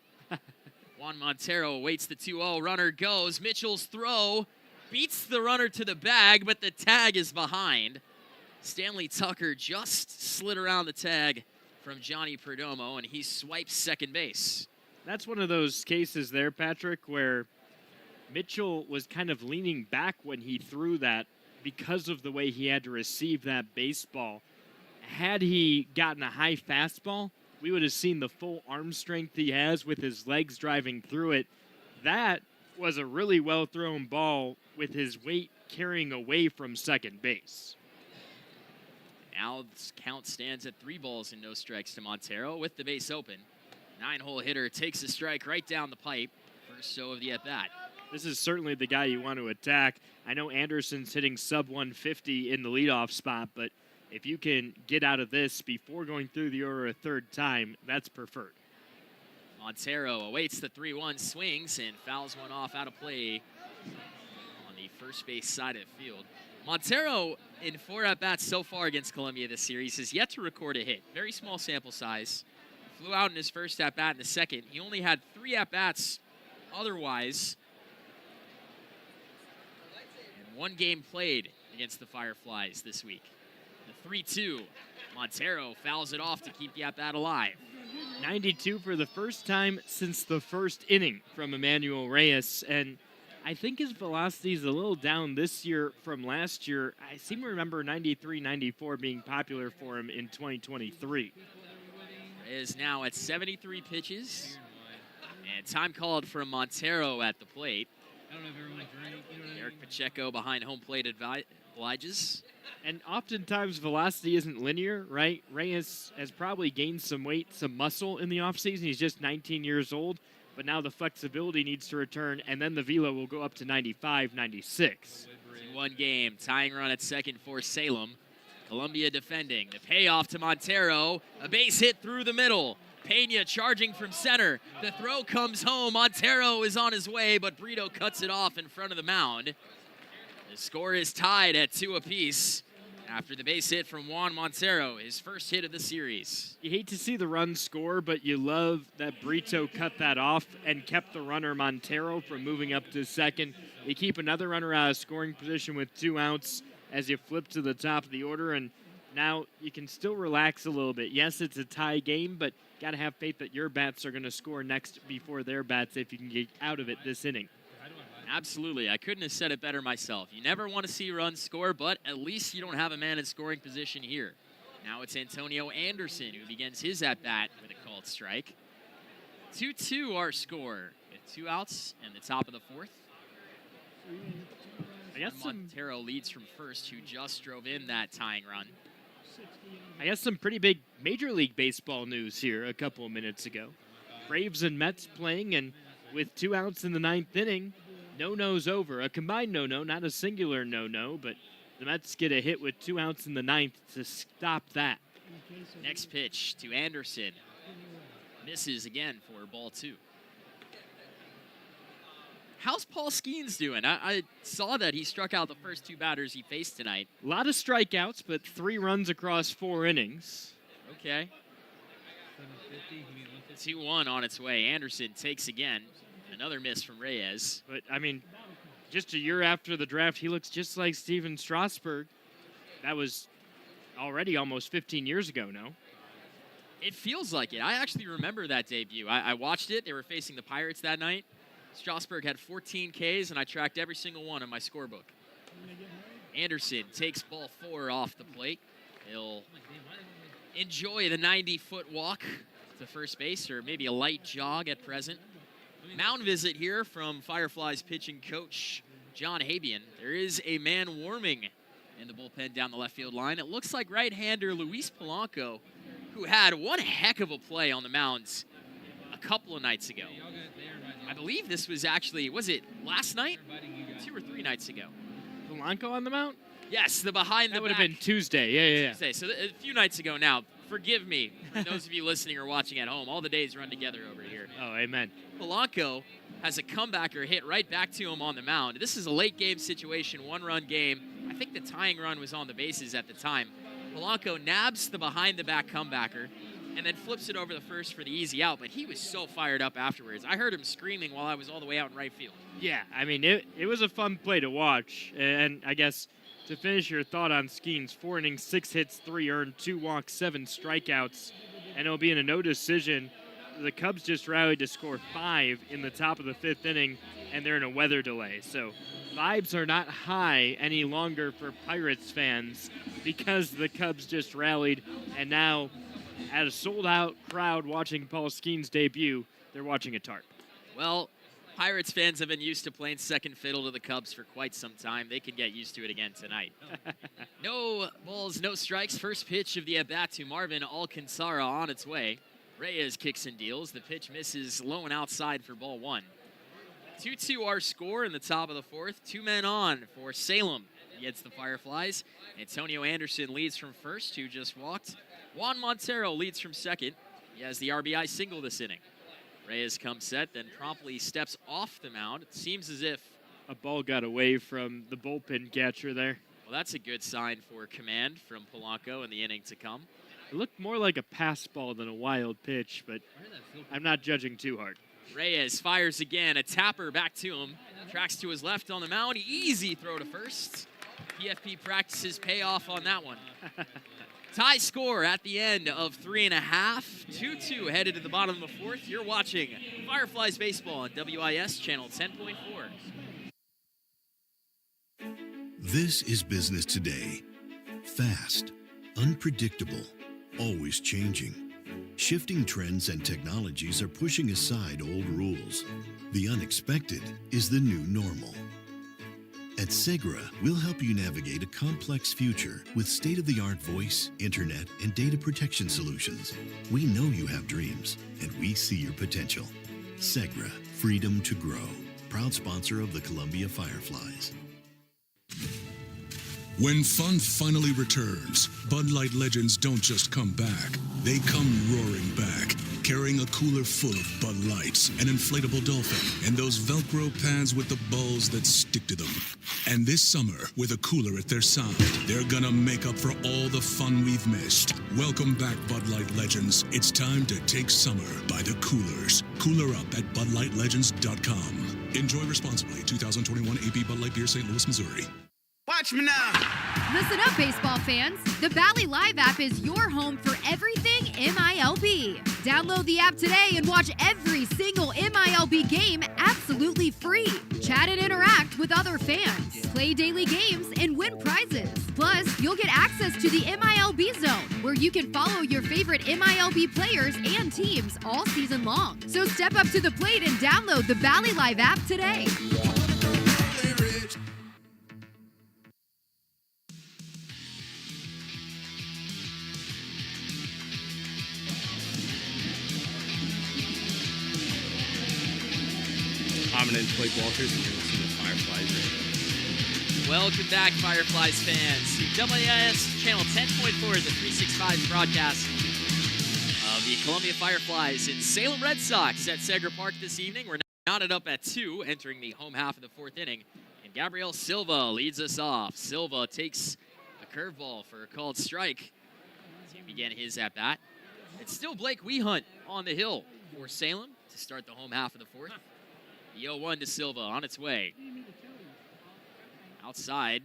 S2: Juan Montero awaits the 2-0. Runner goes. Mitchell's throw beats the runner to the bag, but the tag is behind. Stanley Tucker just slid around the tag from Johnny Perdomo, and he swipes second base.
S1: That's one of those cases there, Patrick, where Mitchell was kind of leaning back when he threw that because of the way he had to receive that baseball. Had he gotten a high fastball, we would have seen the full arm strength he has with his legs driving through it. That was a really well-thrown ball with his weight carrying away from second base.
S2: Now this count stands at 3 balls and no strikes to Montero with the base open. 9-hole hitter takes a strike right down the pipe. First show of the at-bat.
S1: This is certainly the guy you want to attack. I know Anderson's hitting sub 150 in the leadoff spot, but if you can get out of this before going through the order a third time, that's preferred.
S2: Montero awaits the 3-1, swings, and fouls one off out of play on the first base side of the field. Montero, in 4 at-bats so far against Columbia this series, has yet to record a hit. Very small sample size. Flew out in his first at-bat in the second. He only had 3 at-bats otherwise. And 1 game played against the Fireflies this week. The 3-2. Montero fouls it off to keep the at-bat alive.
S1: 92 for the first time since the first inning from Emmanuel Reyes, and I think his velocity is a little down this year from last year. I seem to remember 93, 94 being popular for him in 2023.
S2: Is now at 73 pitches, and time called from Montero at the plate. Eric Pacheco behind home plate obliges.
S1: And oftentimes velocity isn't linear, right? Reyes has probably gained some weight, some muscle in the offseason. He's just 19 years old, but now the flexibility needs to return, and then the velo will go up to 95, 96.
S2: 1 game, tying run at second for Salem. Columbia defending. The payoff to Montero. A base hit through the middle. Pena charging from center. The throw comes home. Montero is on his way, but Brito cuts it off in front of the mound. The score is tied at 2 apiece after the base hit from Juan Montero, his first hit of the series.
S1: You hate to see the run score, but you love that Brito cut that off and kept the runner Montero from moving up to second. You keep another runner out of scoring position with 2 outs as you flip to the top of the order, and now you can still relax a little bit. Yes, it's a tie game, but got to have faith that your bats are going to score next before their bats if you can get out of it this inning.
S2: Absolutely. I couldn't have said it better myself. You never want to see runs score, but at least you don't have a man in scoring position here. Now it's Antonio Anderson who begins his at-bat with a called strike. 2-2 our score with 2 outs in the top of the 4th. Montero leads from first, who just drove in that tying run.
S1: I guess some pretty big Major League Baseball news here a couple of minutes ago. Braves and Mets playing, and with 2 outs in the 9th inning, no-no's over. A combined no-no, not a singular no-no, but the Mets get a hit with 2 outs in the 9th to stop that.
S2: Next pitch to Anderson. Misses again for ball 2. How's Paul Skeens doing? I saw that he struck out the first 2 batters he faced tonight.
S1: A lot of strikeouts, but 3 runs across 4 innings.
S2: Okay. 2-1 on its way. Anderson takes again. Another miss from Reyes.
S1: But, I mean, just a year after the draft, he looks just like Steven Strasburg. That was already almost 15 years ago, no?
S2: It feels like it. I actually remember that debut. I watched it. They were facing the Pirates that night. Strasburg had 14 Ks, and I tracked every single one in my scorebook. Anderson takes ball 4 off the plate. He'll enjoy the 90-foot walk to first base, or maybe a light jog at present. Mound visit here from Fireflies pitching coach John Habian. There is a man warming in the bullpen down the left field line. It looks like right-hander Luis Polanco, who had one heck of a play on the mounds a couple of nights ago. I believe this was actually, was it last night? 2 or 3 nights ago.
S1: Polanco on the mound?
S2: Yes, the behind the back.
S1: That would have been Tuesday. Yeah.
S2: Tuesday, so a few nights ago now. Forgive me, for those of you listening or watching at home. All the days run together over here.
S1: Oh, amen.
S2: Polanco has a comebacker hit right back to him on the mound. This is a late game situation, 1-run game. I think the tying run was on the bases at the time. Polanco nabs the behind the back comebacker, and then flips it over the first for the easy out, but he was so fired up afterwards. I heard him screaming while I was all the way out in right field.
S1: Yeah, I mean, it was a fun play to watch. And I guess to finish your thought on Skeens, 4 innings, 6 hits, 3 earned, 2 walks, 7 strikeouts, and it'll be in a no decision. The Cubs just rallied to score 5 in the top of the 5th inning, and they're in a weather delay. So vibes are not high any longer for Pirates fans because the Cubs just rallied, and now at a sold-out crowd watching Paul Skeens' debut, they're watching a tarp.
S2: Well, Pirates fans have been used to playing second fiddle to the Cubs for quite some time. They can get used to it again tonight. No balls, no strikes. First pitch of the at-bat to Marvin Alcantara on its way. Reyes kicks and deals. The pitch misses low and outside for ball 1. 2-2 our score in the top of the 4th. 2 men on for Salem against the Fireflies. Antonio Anderson leads from first, who just walked. Juan Montero leads from second. He has the RBI single this inning. Reyes comes set, then promptly steps off the mound. It seems as if
S1: a ball got away from the bullpen catcher there.
S2: Well, that's a good sign for command from Polanco in the inning to come.
S1: It looked more like a pass ball than a wild pitch, but I'm not judging too hard.
S2: Reyes fires again, a tapper back to him. Tracks to his left on the mound. Easy throw to first. PFP practices pay off on that one. Tie score at the end of 3.5. 2-2 headed to the bottom of the 4th. You're watching Fireflies Baseball on WIS channel 10.4.
S3: This is business today. Fast, unpredictable, always changing. Shifting trends and technologies are pushing aside old rules. The unexpected is the new normal. At Segra, we'll help you navigate a complex future with state-of-the-art voice, internet, and data protection solutions. We know you have dreams, and we see your potential. Segra, freedom to grow. Proud sponsor of the Columbia Fireflies.
S4: When fun finally returns, Bud Light legends don't just come back. They come roaring back, carrying a cooler full of Bud Lights, an inflatable dolphin, and those Velcro pads with the balls that stick to them. And this summer, with a cooler at their side, they're gonna make up for all the fun we've missed. Welcome back, Bud Light legends. It's time to take summer by the coolers. Cooler up at BudLightLegends.com. Enjoy responsibly. 2021 AB Bud Light Beer, St. Louis, Missouri.
S11: Watch me now.
S6: Listen up, baseball fans. The Valley Live app is your home for everything MILB. Download the app today and watch every single MILB game absolutely free. Chat and interact with other fans, play daily games, and win prizes. Plus, you'll get access to the MILB Zone, where you can follow your favorite MILB players and teams all season long. So step up to the plate and download the Valley Live app today.
S10: Prominent Blake Walters, and you're listening to Fireflies Radio.
S2: Welcome back, Fireflies fans, to WIS channel 10.4, the 365 broadcast of the Columbia Fireflies in Salem Redsox at Segra Park this evening. We're knotted up at 2, entering the home half of the 4th inning, and Gabriel Silva leads us off. Silva takes a curveball for a called strike to begin his at-bat. It's still Blake Wehunt on the hill for Salem to start the home half of the 4th. The 0-1 to Silva on its way. Outside.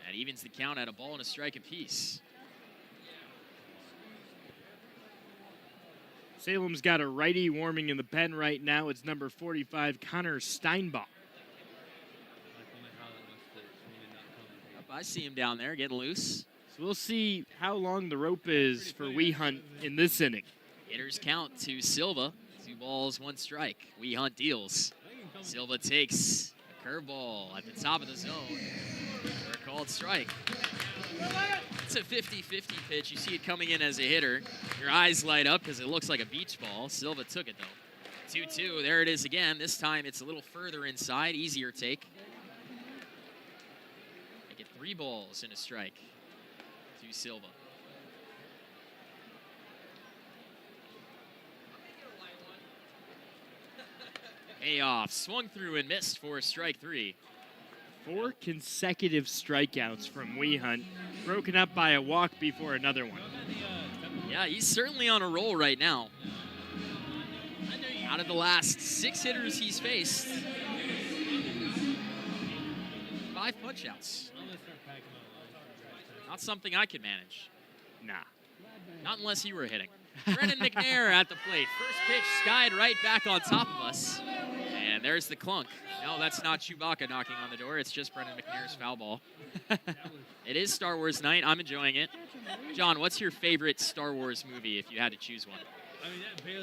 S2: That evens the count at a ball and a strike apiece.
S1: Salem's got a righty warming in the pen right now. It's number 45, Connor Steinbach.
S2: Yep, I see him down there getting loose.
S1: So we'll see how long the rope is for Wehunt in this inning.
S2: Hitters count to Silva. 2 balls, 1 strike. Wehunt deals. Silva takes a curveball at the top of the zone for a called strike. It's a 50-50 pitch. You see it coming in as a hitter. Your eyes light up because it looks like a beach ball. Silva took it, though. 2-2. There it is again. This time it's a little further inside. Easier take. Make it 3 balls and a strike to Silva. Payoff, swung through and missed for strike 3.
S1: 4 consecutive strikeouts from Wehunt, broken up by a walk before another one.
S2: Yeah, he's certainly on a roll right now. Out of the last 6 hitters he's faced, 5 punch-outs. Not something I could manage.
S1: Nah.
S2: Not unless you were hitting. Brennan McNair at the plate. First pitch skied right back on top of us. And there's the clunk. No, that's not Chewbacca knocking on the door. It's just Brennan McNair's foul ball. It is Star Wars night. I'm enjoying it. John, what's your favorite Star Wars movie if you had to choose one?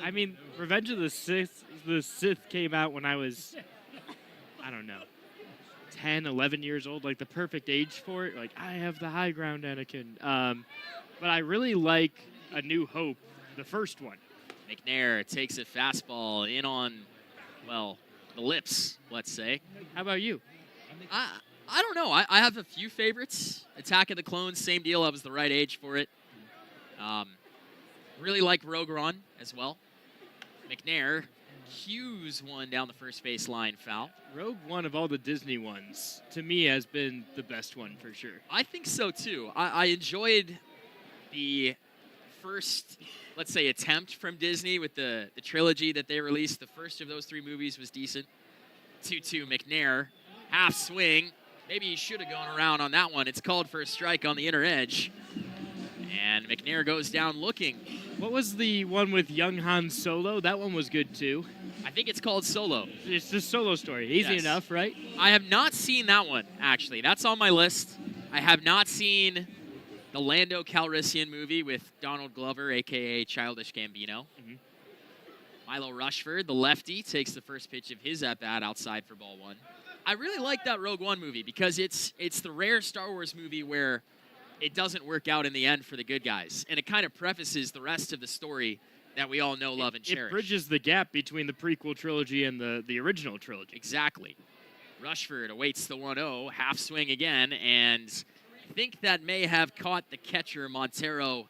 S1: I mean, Revenge of the Sith came out when I was, I don't know, 10, 11 years old, like the perfect age for it. Like, I have the high ground, Anakin. But I really like A New Hope, the first one.
S2: McNair takes a fastball in on, well, the lips, let's say.
S1: How about you?
S2: I don't know. I have a few favorites. Attack of the Clones, same deal. I was the right age for it. Really like Rogue One as well. McNair cues one down the first base line foul.
S1: Rogue One of all the Disney ones, to me, has been the best one for sure.
S2: I think so, too. I enjoyed the first, let's say, attempt from Disney with the trilogy that they released. The first of those 3 movies was decent. 2-2 McNair, half swing. Maybe he should have gone around on that one. It's called for a strike on the inner edge. And McNair goes down looking.
S1: What was the one with young Han Solo? That one was good, too.
S2: I think it's called Solo.
S1: It's the Solo story. Easy enough, right?
S2: I have not seen that one, actually. That's on my list. I have not seen the Lando Calrissian movie with Donald Glover, a.k.a. Childish Gambino.
S1: Mm-hmm.
S2: Milo Rushford, the lefty, takes the first pitch of his at-bat outside for ball 1. I really like that Rogue One movie because it's the rare Star Wars movie where it doesn't work out in the end for the good guys. And it kind of prefaces the rest of the story that we all know, love, and cherish.
S1: It bridges the gap between the prequel trilogy and the original trilogy.
S2: Exactly. Rushford awaits the 1-0, half swing again, and I think that may have caught the catcher, Montero,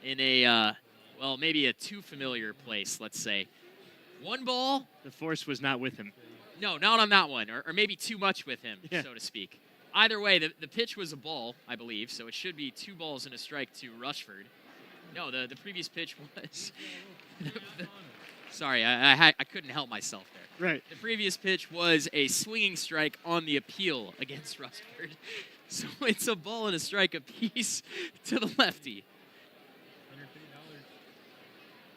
S2: in a, well, maybe a too familiar place, let's say. 1 ball.
S1: The force was not with him.
S2: No, not on that one, or maybe too much with him, so to speak. Either way, the pitch was a ball, I believe, so it should be 2 balls and a strike to Rushford. No, the previous pitch was... Sorry, I couldn't help myself there.
S1: Right.
S2: The previous pitch was a swinging strike on the appeal against Rushford. So it's a ball and a strike apiece to the lefty.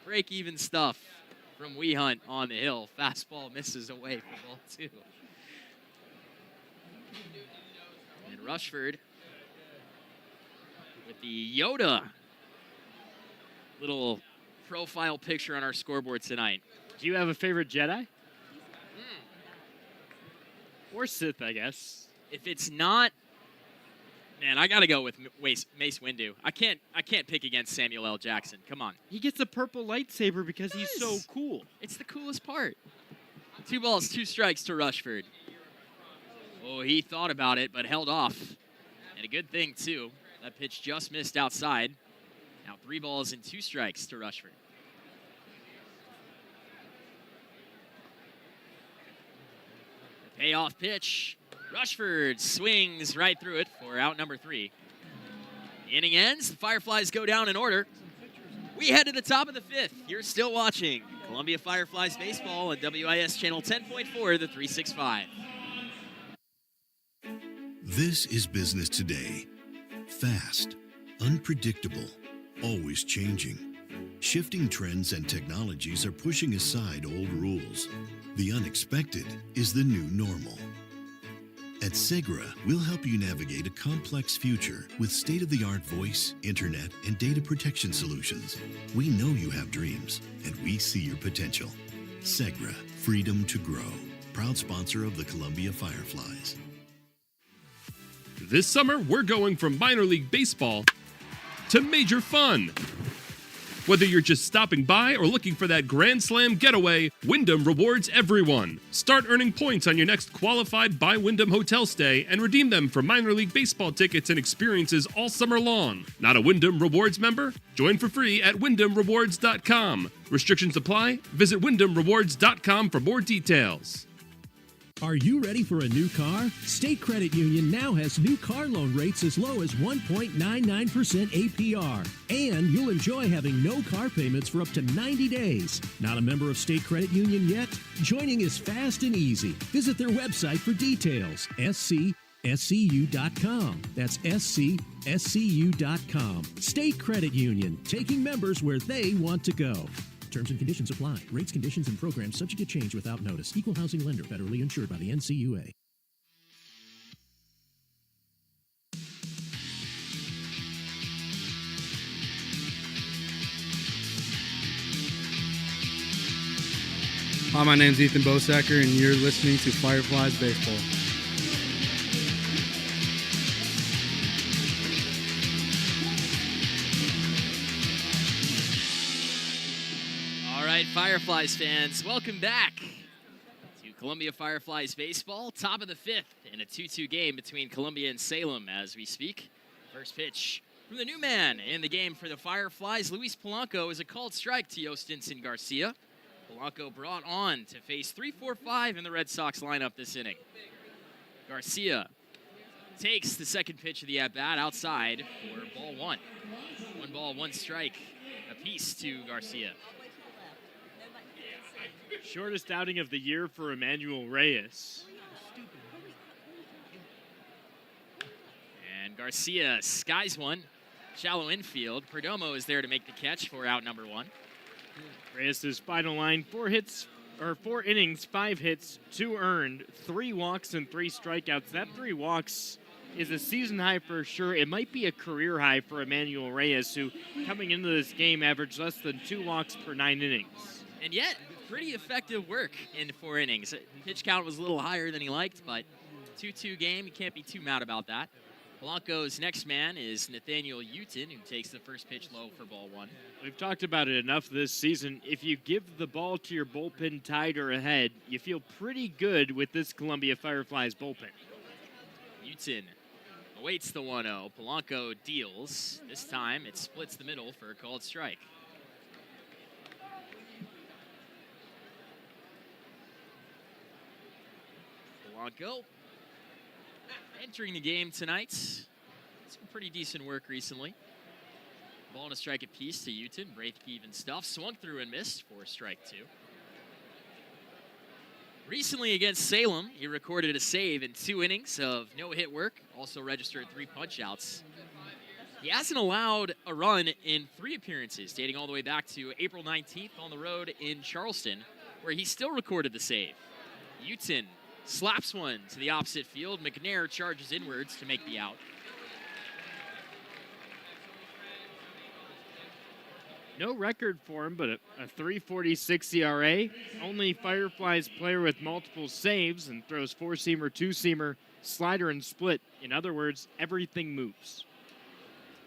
S2: Break-even stuff from Wee Hunt on the hill. Fastball misses away for ball 2. And Rushford with the Yoda little profile picture on our scoreboard tonight.
S1: Do you have a favorite Jedi? Or Sith, I guess.
S2: If it's not, man, I gotta go with Mace Windu. I can't pick against Samuel L. Jackson. Come on.
S1: He gets a purple lightsaber because he's so cool.
S2: It's the coolest part. 2 balls, 2 strikes to Rushford. Oh, he thought about it, but held off. And a good thing, too. That pitch just missed outside. Now 3 balls and 2 strikes to Rushford. The payoff pitch. Rushford swings right through it for out number 3. The inning ends. The Fireflies go down in order. We head to the top of the 5th. You're still watching Columbia Fireflies baseball on WIS channel 10.4, the 365.
S3: This is business today. Fast, unpredictable, always changing. Shifting trends and technologies are pushing aside old rules. The unexpected is the new normal. At Segra, we'll help you navigate a complex future with state-of-the-art voice, internet, and data protection solutions. We know you have dreams, and we see your potential. Segra, freedom to grow. Proud sponsor of the Columbia Fireflies.
S5: This summer, we're going from minor league baseball to major fun. Whether you're just stopping by or looking for that Grand Slam getaway, Wyndham rewards everyone. Start earning points on your next qualified by Wyndham hotel stay and redeem them for minor league baseball tickets and experiences all summer long. Not a Wyndham Rewards member? Join for free at WyndhamRewards.com. Restrictions apply. Visit WyndhamRewards.com for more details.
S7: Are you ready for a new car? State Credit Union now has new car loan rates as low as 1.99% APR. And you'll enjoy having no car payments for up to 90 days. Not a member of State Credit Union yet? Joining is fast and easy. Visit their website for details. SCSCU.com. That's SCSCU.com. State Credit Union, taking members where they want to go. Terms and conditions apply. Rates, conditions, and programs subject to change without notice. Equal housing lender. Federally insured by the NCUA.
S8: Hi, my name's Ethan Bosacker, and you're listening to Fireflies Baseball.
S2: All right, Fireflies fans, welcome back to Columbia Fireflies Baseball. Top of the fifth in a 2-2 game between Columbia and Salem as we speak. First pitch from the new man in the game for the Fireflies, Luis Polanco, is a called strike to Yostinson Garcia. Polanco brought on to face 3-4-5 in the Red Sox lineup this inning. Garcia takes the second pitch of the at-bat outside for ball one. 1 ball, 1 strike apiece to Garcia.
S1: Shortest outing of the year for Emmanuel Reyes.
S2: And Garcia skies one. Shallow infield. Perdomo is there to make the catch for out number 1.
S1: Reyes' final line, 4 innings, 5 hits, 2 earned, 3 walks, and 3 strikeouts. That 3 walks is a season high for sure. It might be a career high for Emmanuel Reyes, who coming into this game averaged less than 2 walks per 9 innings.
S2: And yet, pretty effective work in 4 innings. Pitch count was a little higher than he liked, but 2-2 game, you can't be too mad about that. Polanco's next man is Nathaniel Uton, who takes the first pitch low for ball 1.
S1: We've talked about it enough this season. If you give the ball to your bullpen tied or ahead, you feel pretty good with this Columbia Fireflies bullpen.
S2: Uton awaits the 1-0. Polanco deals. This time it splits the middle for a called strike. Polanco entering the game tonight. Some pretty decent work recently. Ball and a strike apiece to Uton. Braithke even stuff. Swung through and missed for strike 2. Recently against Salem, he recorded a save in 2 innings of no-hit work. Also registered 3 punch-outs. He hasn't allowed a run in 3 appearances, dating all the way back to April 19th on the road in Charleston, where he still recorded the save. Uton slaps one to the opposite field. McNair charges inwards to make the out.
S1: No record for him, but a 3.46 ERA. Only Fireflies player with multiple saves and throws 4-seamer, 2-seamer, slider, and split. In other words, everything moves.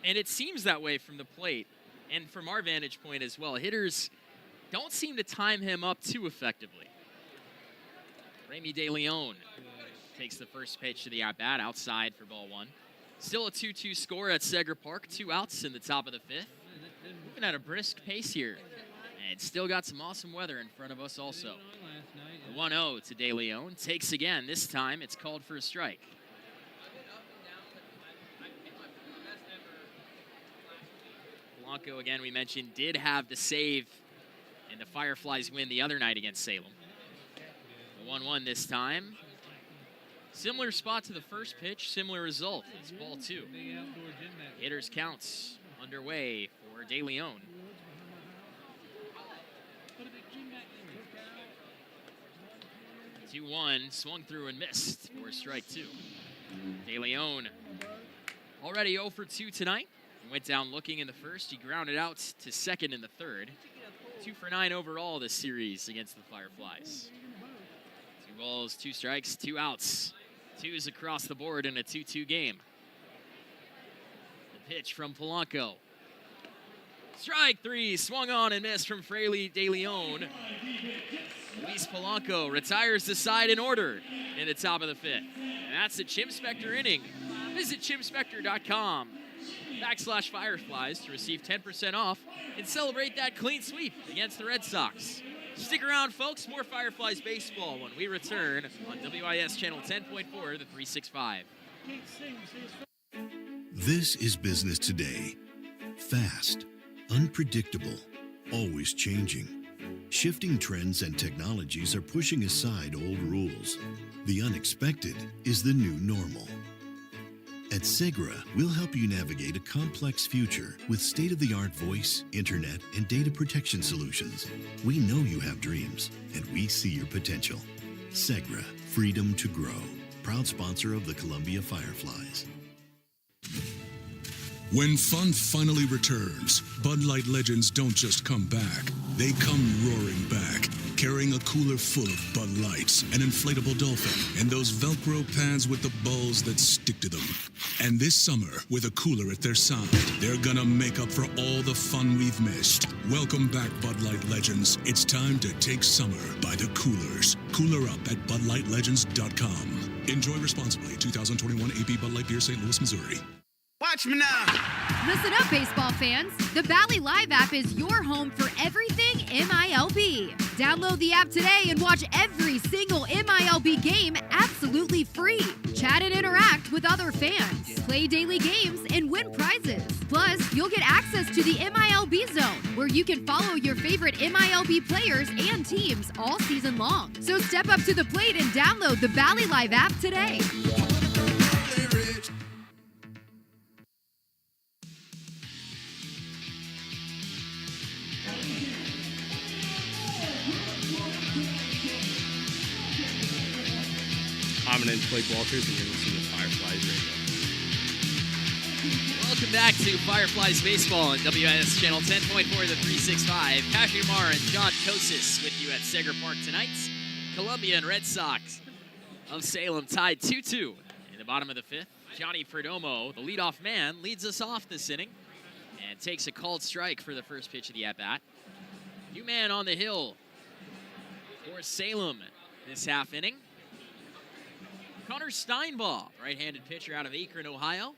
S2: And it seems that way from the plate and from our vantage point as well. Hitters don't seem to time him up too effectively. Remy De Leon takes the first pitch to the at-bat outside for ball 1. Still a 2-2 score at Seger Park. 2 outs in the top of the 5th. Moving at a brisk pace here. And still got some awesome weather in front of us also. The 1-0 to De Leon. Takes again. This time it's called for a strike. Polanco, again, we mentioned, did have the save in the Fireflies win the other night against Salem. The 1-1 this time. Similar spot to the first pitch, similar result. It's ball 2. Hitters counts underway for De Leon. The 2-1 swung through and missed for strike 2. De Leon already 0 for 2 tonight. He went down looking in the first. He grounded out to second in the third. 2 for 9 overall this series against the Fireflies. 2 balls, 2 strikes, 2 outs. 2s across the board in a 2-2 game. The pitch from Polanco. Strike 3, swung on and missed from Fraley De Leon. Luis Polanco retires the side in order in the top of the 5th. And that's the Chim Spector inning. Visit chimspector.com/Fireflies to receive 10% off and celebrate that clean sweep against the Red Sox. Stick around, folks. More Fireflies baseball when we return on WIS Channel 10.4, the 365.
S3: This is business today. Fast, unpredictable, always changing. Shifting trends and technologies are pushing aside old rules. The unexpected is the new normal. At Segra, we'll help you navigate a complex future with state-of-the-art voice, internet, and data protection solutions. We know you have dreams, and we see your potential. Segra, freedom to grow. Proud sponsor of the Columbia Fireflies.
S4: When fun finally returns, Bud Light legends don't just come back. They come roaring back, carrying a cooler full of Bud Lights, an inflatable dolphin, and those Velcro pads with the balls that stick to them. And this summer, with a cooler at their side, they're gonna make up for all the fun we've missed. Welcome back, Bud Light legends. It's time to take summer by the coolers. Cooler up at BudLightLegends.com. Enjoy responsibly. 2021 AB Bud Light Beer, St. Louis, Missouri.
S11: Watch me now.
S6: Listen up, baseball fans. The Valley Live app is your home for everything MILB. Download the app today and watch every single MILB game absolutely free. Chat and interact with other fans, play daily games, and win prizes. Plus, you'll get access to the MILB Zone, where you can follow your favorite MILB players and teams all season long. So step up to the plate and download the Valley Live app today.
S10: I'm an Blake Walters, and you're listening to Fireflies Radio.
S2: Welcome back to Fireflies baseball on WIS Channel 10.4, the 365. Patrick Amar and John Kosis with you at Seger Park tonight. Columbia and Redsox of Salem tied 2-2 in the bottom of the fifth. Johnny Perdomo, the leadoff man, leads us off this inning and takes a called strike for the first pitch of the at-bat. New man on the hill for Salem this half inning. Connor Steinbaugh, right-handed pitcher out of Akron, Ohio.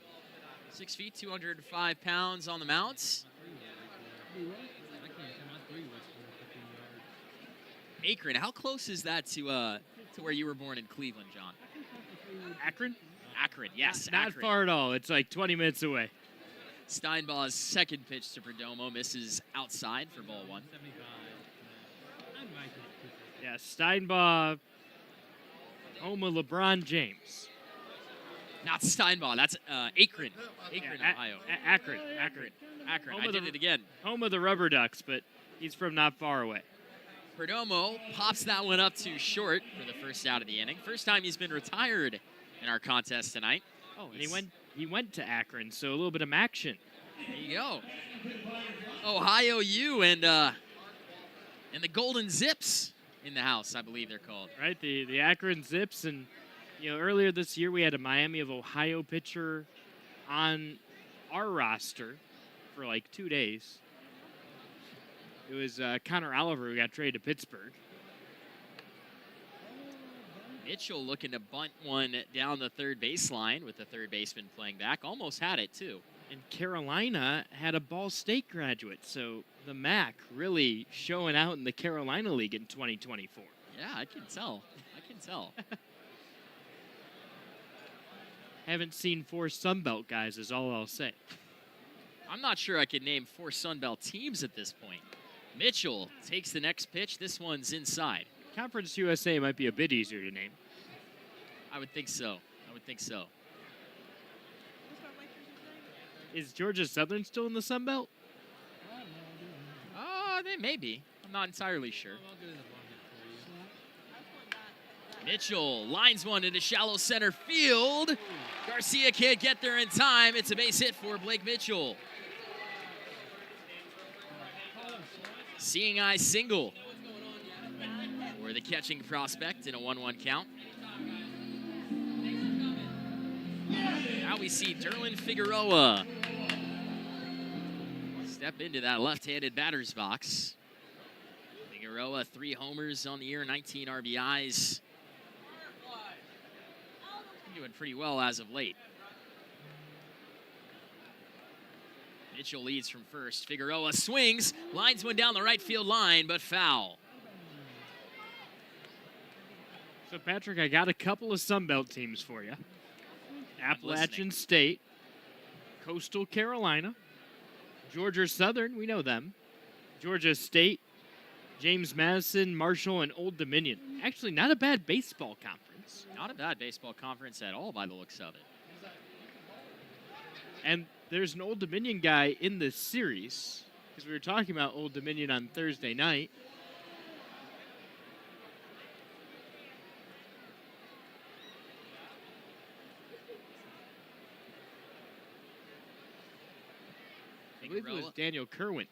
S2: 6 feet, 205 pounds on the mounts. Akron, how close is that to where you were born in Cleveland, John?
S1: Akron?
S2: Akron, yes.
S1: Not
S2: Akron.
S1: far at all. It's like 20 minutes away.
S2: Steinbaugh's second pitch to Perdomo misses outside for ball one.
S1: Yeah, Steinbaugh, home of LeBron James.
S2: Not Steinbaugh, that's Akron. Akron,
S1: Yeah,
S2: Ohio.
S1: Akron.
S2: Akron,
S1: Home
S2: I
S1: of
S2: did
S1: the-
S2: it again.
S1: Home of the Rubber Ducks, but he's from not far away.
S2: Perdomo pops that one up too short for the first out of the inning. First time he's been retired in our contest tonight.
S1: Oh, and he went to Akron, so a little bit of action.
S2: There you go. Ohio U and the Golden Zips in the house, I believe they're called.
S1: Right, the Akron Zips, and earlier this year we had a Miami of Ohio pitcher on our roster for like 2 days. It was Connor Oliver who got traded to Pittsburgh.
S2: Mitchell looking to bunt one down the third baseline with the third baseman playing back. Almost had it, too.
S1: And Carolina had a Ball State graduate, so the MAC really showing out in the Carolina League in 2024.
S2: Yeah, I can tell.
S1: Haven't seen 4 Sunbelt guys is all I'll say.
S2: I'm not sure I could name 4 Sunbelt teams at this point. Mitchell takes the next pitch. This one's inside.
S1: Conference USA might be a bit easier to name.
S2: I would think so.
S1: Is Georgia Southern still in the Sunbelt?
S2: They may be. I'm not entirely sure. Mitchell lines one into shallow center field. Garcia can't get there in time. It's a base hit for Blake Mitchell. Seeing eye single for the catching prospect in a 1-1 count. Now we see Derlin Figueroa step into that left-handed batter's box. Figueroa, 3 homers on the year, 19 RBIs. Doing pretty well as of late. Mitchell leads from first. Figueroa swings, lines one down the right field line, but foul.
S1: So, Patrick, I got a couple of Sunbelt teams for you. Appalachian State, Coastal Carolina, Georgia Southern, we know them, Georgia State, James Madison, Marshall, and Old Dominion. Actually, not a bad baseball conference.
S2: Not a bad baseball conference at all by the looks of it.
S1: And there's an Old Dominion guy in this series, because we were talking about Old Dominion on Thursday night. I believe it was Daniel Kerwin.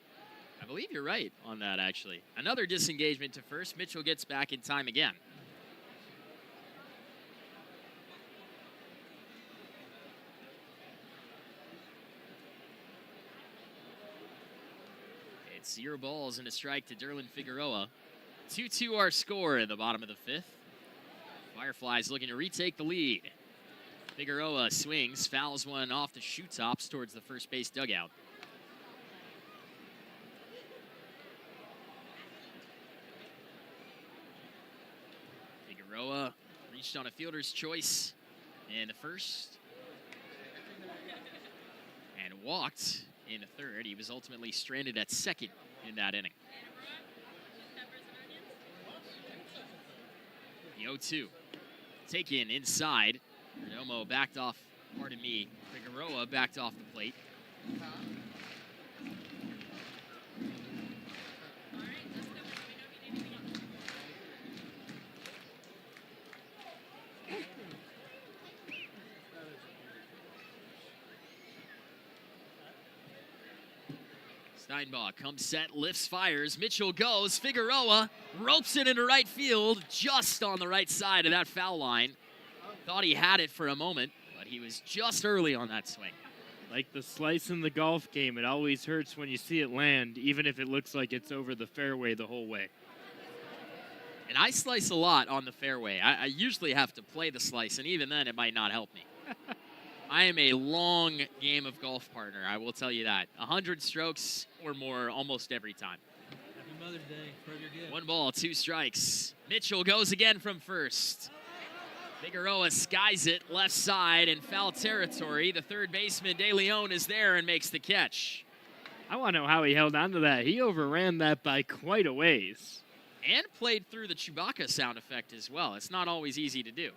S2: I believe you're right on that, actually. Another disengagement to first. Mitchell gets back in time again. It's 0 balls and a strike to Derlin Figueroa. 2-2 our score in the bottom of the 5th. Fireflies looking to retake the lead. Figueroa swings, fouls one off the shoe tops towards the first base dugout. Figueroa reached on a fielder's choice in the first and walked in the third. He was ultimately stranded at second in that inning. The 0-2 taken inside. Perdomo backed off, Figueroa backed off the plate. Steinbach comes set, lifts, fires. Mitchell goes. Figueroa ropes it into right field, just on the right side of that foul line. Thought he had it for a moment, but he was just early on that swing.
S1: Like the slice in the golf game, it always hurts when you see it land, even if it looks like it's over the fairway the whole way.
S2: And I slice a lot on the fairway. I usually have to play the slice, and even then it might not help me. I am a long game of golf partner, I will tell you that. 100 strokes or more almost every time.
S11: Happy Mother's Day. Prove your gift.
S2: 1 ball, 2 strikes. Mitchell goes again from first. Figueroa skies it left side in foul territory. The third baseman, De Leon, is there and makes the catch.
S1: I want to know how he held on to that. He overran that by quite a ways.
S2: And played through the Chewbacca sound effect as well. It's not always easy to do.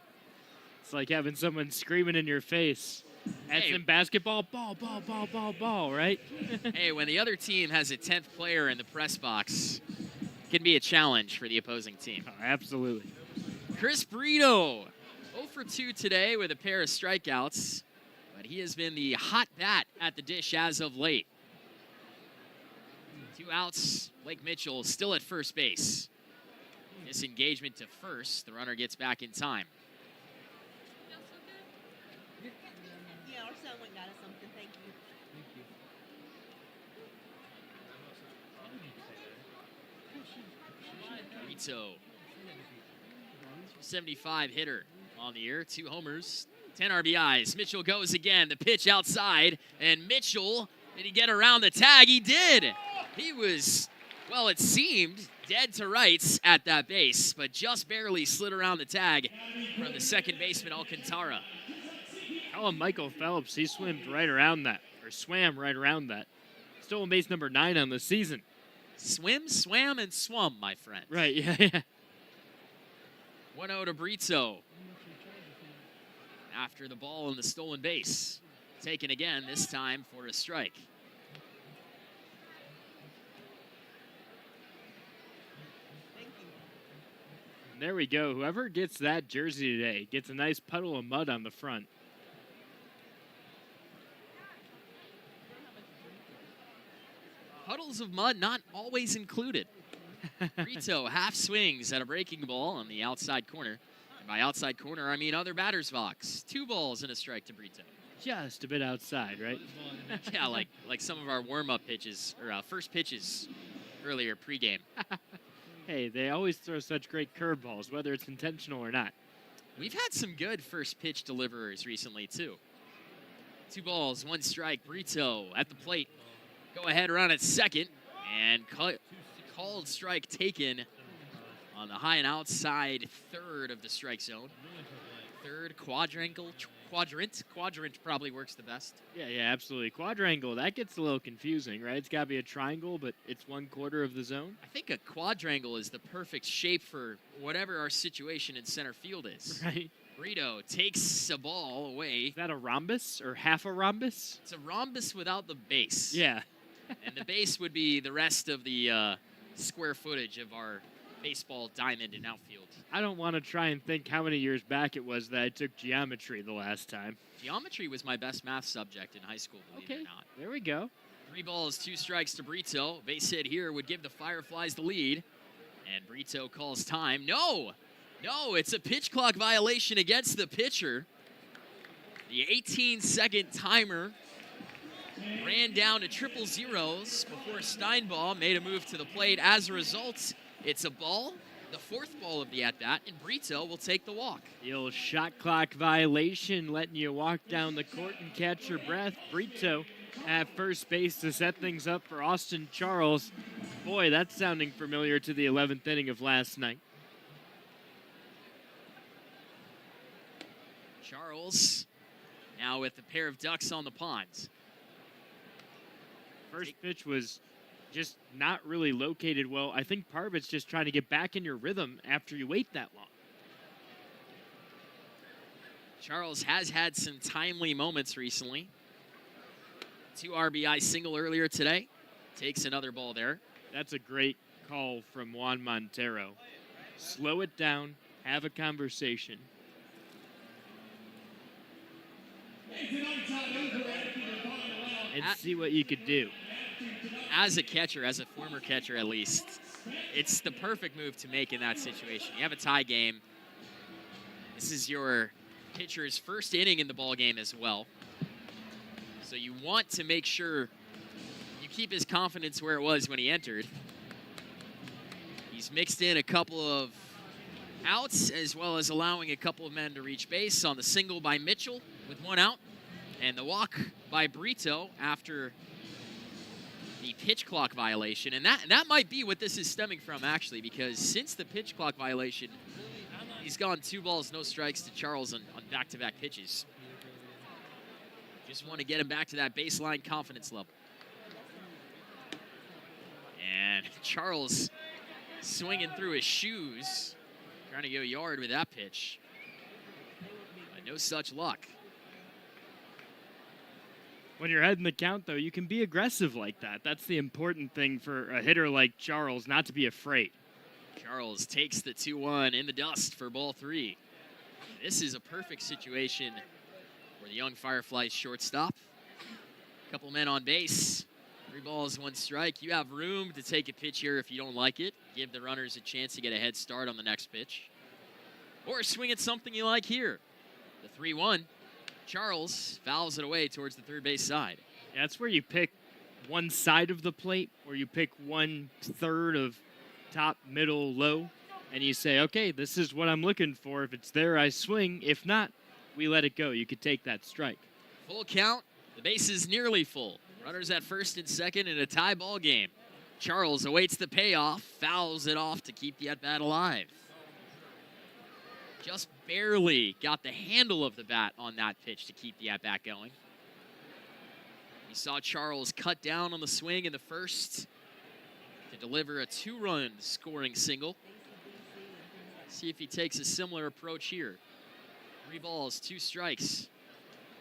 S1: It's like having someone screaming in your face. That's in basketball, ball, ball, ball, ball, ball, right?
S2: Hey, when the other team has a 10th player in the press box, it can be a challenge for the opposing team.
S1: Oh, absolutely.
S2: Chris Brito, 0 for 2 today with a pair of strikeouts, but he has been the hot bat at the dish as of late. 2 outs, Blake Mitchell still at first base. Disengagement to first, the runner gets back in time.
S12: Yeah, our son went and got us something. Thank you.
S2: Brito, 275 hitter on the year, 2 homers, 10 RBIs. Mitchell goes again, the pitch outside, and Mitchell, did he get around the tag? He did. He was, well, it seemed dead to rights at that base, but just barely slid around the tag from the second baseman, Alcantara.
S1: Oh, Michael Phelps, he swam right around that. Stolen base number 9 on the season.
S2: Swim, swam, and swum, my friend.
S1: Right, yeah.
S2: 1-0 to Brito. After the ball in the stolen base. Taken again, this time for a strike.
S1: And there we go. Whoever gets that jersey today gets a nice puddle of mud on the front.
S2: Puddles of mud not always included. Brito half swings at a breaking ball on the outside corner. And by outside corner, I mean other batter's box. 2 balls and a strike to Brito.
S1: Just a bit outside, right?
S2: Yeah, like some of our warm-up pitches, or first pitches earlier pregame.
S1: Hey, they always throw such great curveballs, whether it's intentional or not.
S2: We've had some good first pitch deliverers recently, too. 2 balls, 1 strike. Brito at the plate. Go ahead run at second. And called strike taken on the high and outside third of the strike zone. Third quadrant probably works the best.
S1: Yeah, absolutely. Quadrangle, that gets a little confusing, right? It's got to be a triangle, but it's 1/4 of the zone.
S2: I think a quadrangle is the perfect shape for whatever our situation in center field is.
S1: Right.
S2: Brito takes a ball away.
S1: Is that a rhombus or half a rhombus?
S2: It's a rhombus without the base.
S1: Yeah.
S2: And the base would be the rest of the square footage of our baseball diamond in outfield.
S1: I don't want to try and think how many years back it was that I took geometry the last time.
S2: Geometry was my best math subject in high school, believe it or not.
S1: There we go.
S2: 3 balls, 2 strikes to Brito. Base hit here would give the Fireflies the lead. And Brito calls time. No, it's a pitch clock violation against the pitcher. The 18-second timer ran down to triple zeros before Steinbaugh made a move to the plate. As a result, it's a ball, the 4th ball of the at-bat, and Brito will take the walk.
S1: The old shot clock violation, letting you walk down the court and catch your breath. Brito at first base to set things up for Austin Charles. Boy, that's sounding familiar to the 11th inning of last night.
S2: Charles now with a pair of ducks on the pond.
S1: First pitch was just not really located well. I think part of it's just trying to get back in your rhythm after you wait that long.
S2: Charles has had some timely moments recently. 2 RBI single earlier today. Takes another ball there.
S1: That's a great call from Juan Montero. Slow it down, have a conversation. And see what you could do.
S2: As a catcher, as a former catcher at least, it's the perfect move to make in that situation. You have a tie game. This is your pitcher's first inning in the ball game as well. So you want to make sure you keep his confidence where it was when he entered. He's mixed in a couple of outs as well as allowing a couple of men to reach base on the single by Mitchell with 1 out. And the walk by Brito after the pitch clock violation. And that might be what this is stemming from, actually, because since the pitch clock violation, he's gone 2 balls, no strikes to Charles on back-to-back pitches. Just want to get him back to that baseline confidence level. And Charles swinging through his shoes, trying to go yard with that pitch. But no such luck.
S1: When you're ahead in the count, though, you can be aggressive like that. That's the important thing for a hitter like Charles, not to be afraid.
S2: Charles takes the 2-1 in the dust for ball 3. This is a perfect situation for the young Fireflies shortstop. A couple men on base. 3 balls, 1 strike. You have room to take a pitch here if you don't like it. Give the runners a chance to get a head start on the next pitch. Or swing at something you like here. The 3-1. Charles fouls it away towards the third base side.
S1: Yeah, that's where you pick one side of the plate, or you pick 1/3 of top, middle, low, and you say, okay, this is what I'm looking for. If it's there, I swing. If not, we let it go. You could take that strike.
S2: Full count. The base is nearly full. Runners at first and second in a tie ball game. Charles awaits the payoff, fouls it off to keep the at-bat alive. Just barely got the handle of the bat on that pitch to keep the at-bat going. We saw Charles cut down on the swing in the first to deliver a 2-run scoring single. See if he takes a similar approach here. 3 balls, 2 strikes.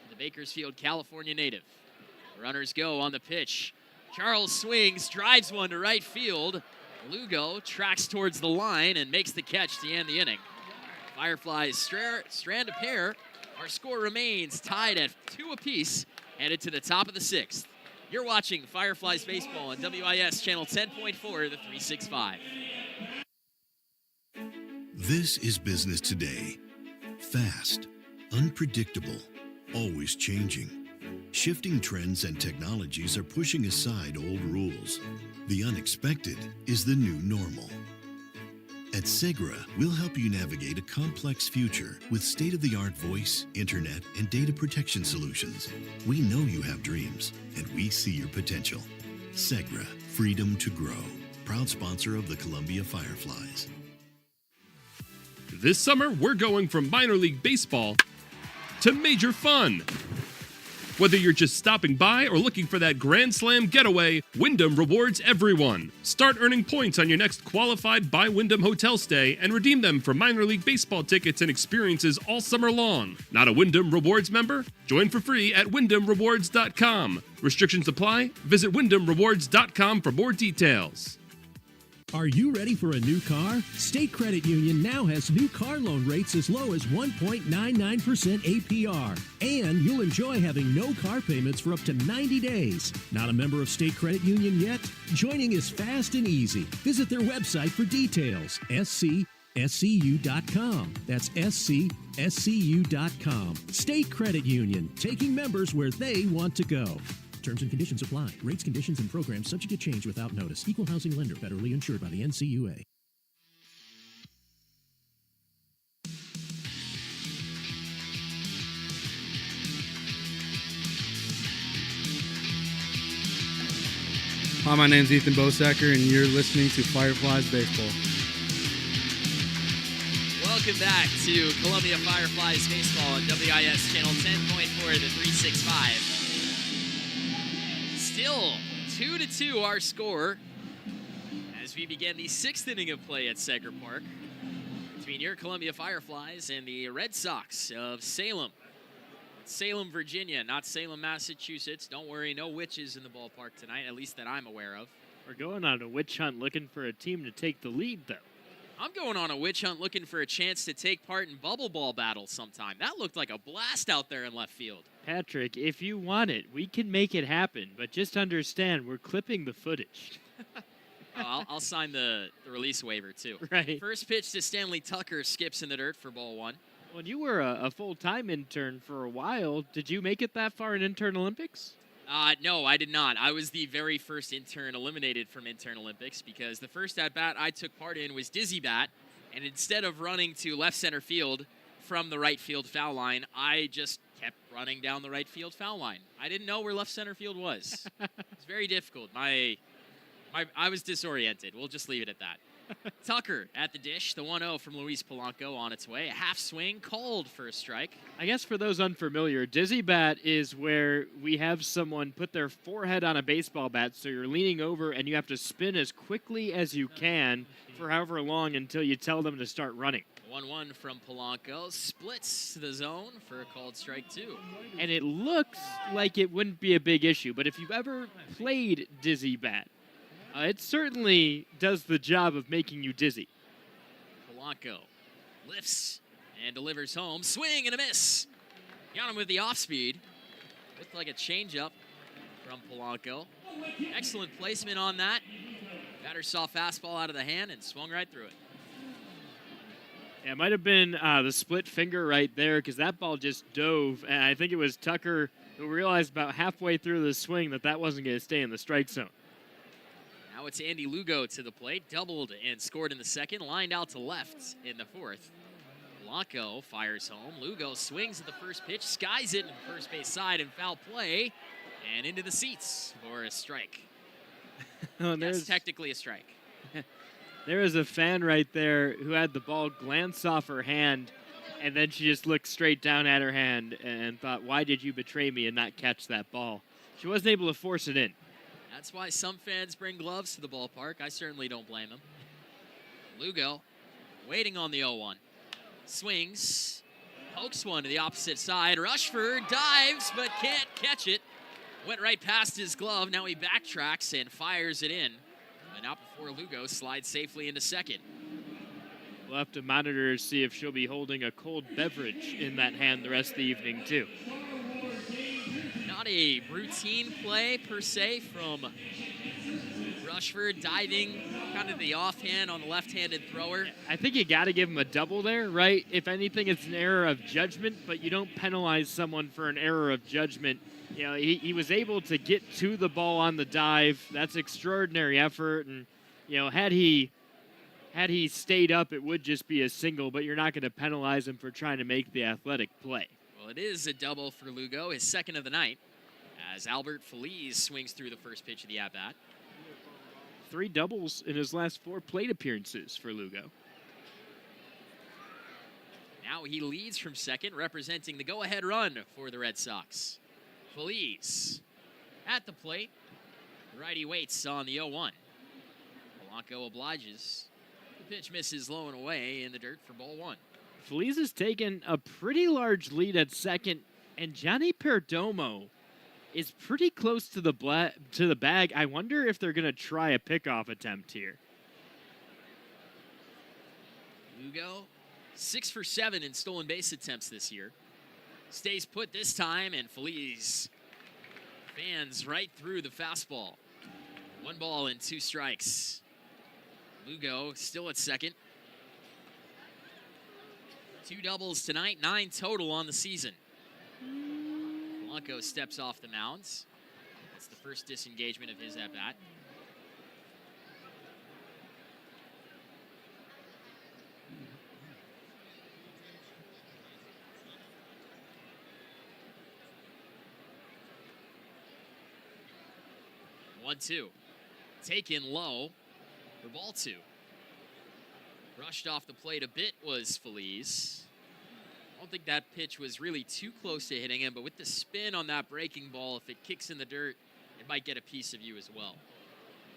S2: The Bakersfield, California native. Runners go on the pitch. Charles swings, drives one to right field. Lugo tracks towards the line and makes the catch to end the inning. Fireflies strand a pair. Our score remains tied at 2 apiece, headed to the top of the 6th. You're watching Fireflies Baseball on WIS Channel 10.4, the 365.
S3: This is business today. Fast, unpredictable, always changing. Shifting trends and technologies are pushing aside old rules. The unexpected is the new normal. At Segra, we'll help you navigate a complex future with state-of-the-art voice, internet, and data protection solutions. We know you have dreams, and we see your potential. Segra, freedom to grow. Proud sponsor of the Columbia Fireflies.
S5: This summer, we're going from minor league baseball to major fun. Whether you're just stopping by or looking for that Grand Slam getaway, Wyndham rewards everyone. Start earning points on your next qualified by Wyndham hotel stay and redeem them for minor league baseball tickets and experiences all summer long. Not a Wyndham Rewards member? Join for free at WyndhamRewards.com. Restrictions apply. Visit WyndhamRewards.com for more details.
S7: Are you ready for a new car? State Credit Union now has new car loan rates as low as 1.99% APR. And you'll enjoy having no car payments for up to 90 days. Not a member of State Credit Union yet? Joining is fast and easy. Visit their website for details. SCSCU.com. That's SCSCU.com. State Credit Union, taking members where they want to go. Terms and conditions apply. Rates, conditions, and programs subject to change without notice. Equal housing lender, federally insured by the NCUA.
S8: Hi, my name's Ethan Bosacker, and you're listening to Fireflies Baseball.
S2: Welcome back to Columbia Fireflies Baseball on WIS Channel 10.4, the 365. Still 2-2 our score as we begin the 6th inning of play at Seger Park between your Columbia Fireflies and the Redsox of Salem. Salem, Virginia, not Salem, Massachusetts. Don't worry, no witches in the ballpark tonight, at least that I'm aware of.
S1: We're going on a witch hunt looking for a team to take the lead, though.
S2: I'm going on a witch hunt looking for a chance to take part in bubble ball battles sometime. That looked like a blast out there in left field.
S1: Patrick, if you want it, we can make it happen, but just understand we're clipping the footage.
S2: I'll sign the release waiver, too.
S1: Right.
S2: First pitch to Stanley Tucker skips in the dirt for ball one.
S1: When you were a full-time intern for a while, did you make it that far in Intern Olympics?
S2: No, I did not. I was the very first intern eliminated from Intern Olympics because the first at-bat I took part in was Dizzy Bat, and instead of running to left center field from the right field foul line, I just kept running down the right field foul line. I didn't know where left center field was. It was very difficult. I was disoriented. We'll just leave it at that. Tucker at the dish, the 1-0 from Luis Polanco on its way. A half swing, called for a strike.
S1: I guess for those unfamiliar, Dizzy Bat is where we have someone put their forehead on a baseball bat, so you're leaning over and you have to spin as quickly as you can for however long until you tell them to start running.
S2: 1-1 from Polanco, splits the zone for a called strike two.
S1: And it looks like it wouldn't be a big issue, but if you've ever played Dizzy Bat, it certainly does the job of making you dizzy.
S2: Polanco lifts and delivers home. Swing and a miss. Got him with the off-speed. Looked like a changeup from Polanco. Excellent placement on that. Batter saw fastball out of the hand and swung right through it.
S1: Yeah, it might have been the split finger right there because that ball just dove. And I think it was Tucker who realized about halfway through the swing that wasn't going to stay in the strike zone.
S2: Now it's Andy Lugo to the plate, doubled and scored in the second, lined out to left in the fourth. Polanco fires home. Lugo swings at the first pitch, skies it in first base side and foul play, and into the seats for a strike. That's technically a strike.
S1: There is a fan right there who had the ball glance off her hand, and then she just looked straight down at her hand and thought, why did you betray me and not catch that ball? She wasn't able to force it in.
S2: That's why some fans bring gloves to the ballpark. I certainly don't blame them. Lugo waiting on the 0-1. Swings, pokes one to the opposite side. Rushford dives but can't catch it. Went right past his glove. Now he backtracks and fires it in. But not before Lugo slides safely into second.
S1: We'll have to monitor to see if she'll be holding a cold beverage in that hand the rest of the evening, too.
S2: Not a routine play, per se, from Rushford, diving kind of the offhand on the left-handed thrower.
S1: I think you got to give him a double there, right? If anything, it's an error of judgment, but you don't penalize someone for an error of judgment. You know, he was able to get to the ball on the dive. That's extraordinary effort, and, you know, had he stayed up, it would just be a single, but you're not going to penalize him for trying to make the athletic play.
S2: Well, it is a double for Lugo, his second of the night, as Albert Feliz swings through the first pitch of the at-bat.
S1: 3 doubles in his last 4 plate appearances for Lugo.
S2: now he leads from second, representing the go-ahead run for the Red Sox. Feliz at the plate. Righty waits on the 0-1. Polanco obliges. The pitch misses low and away in the dirt for ball one.
S1: Feliz has taken a pretty large lead at second, and Johnny Perdomo is pretty close to the bag. I wonder if they're going to try a pickoff attempt here.
S2: Lugo, 6 for 7 in stolen base attempts this year. Stays put this time, and Feliz fans right through the fastball. 1 ball and 2 strikes. Lugo still at second. 2 doubles tonight, 9 total on the season. Polanco steps off the mounds. That's the first disengagement of his at-bat. One, two. Taken low for ball 2. Rushed off the plate a bit was Feliz. I don't think that pitch was really too close to hitting him, but with the spin on that breaking ball, if it kicks in the dirt, it might get a piece of you as well.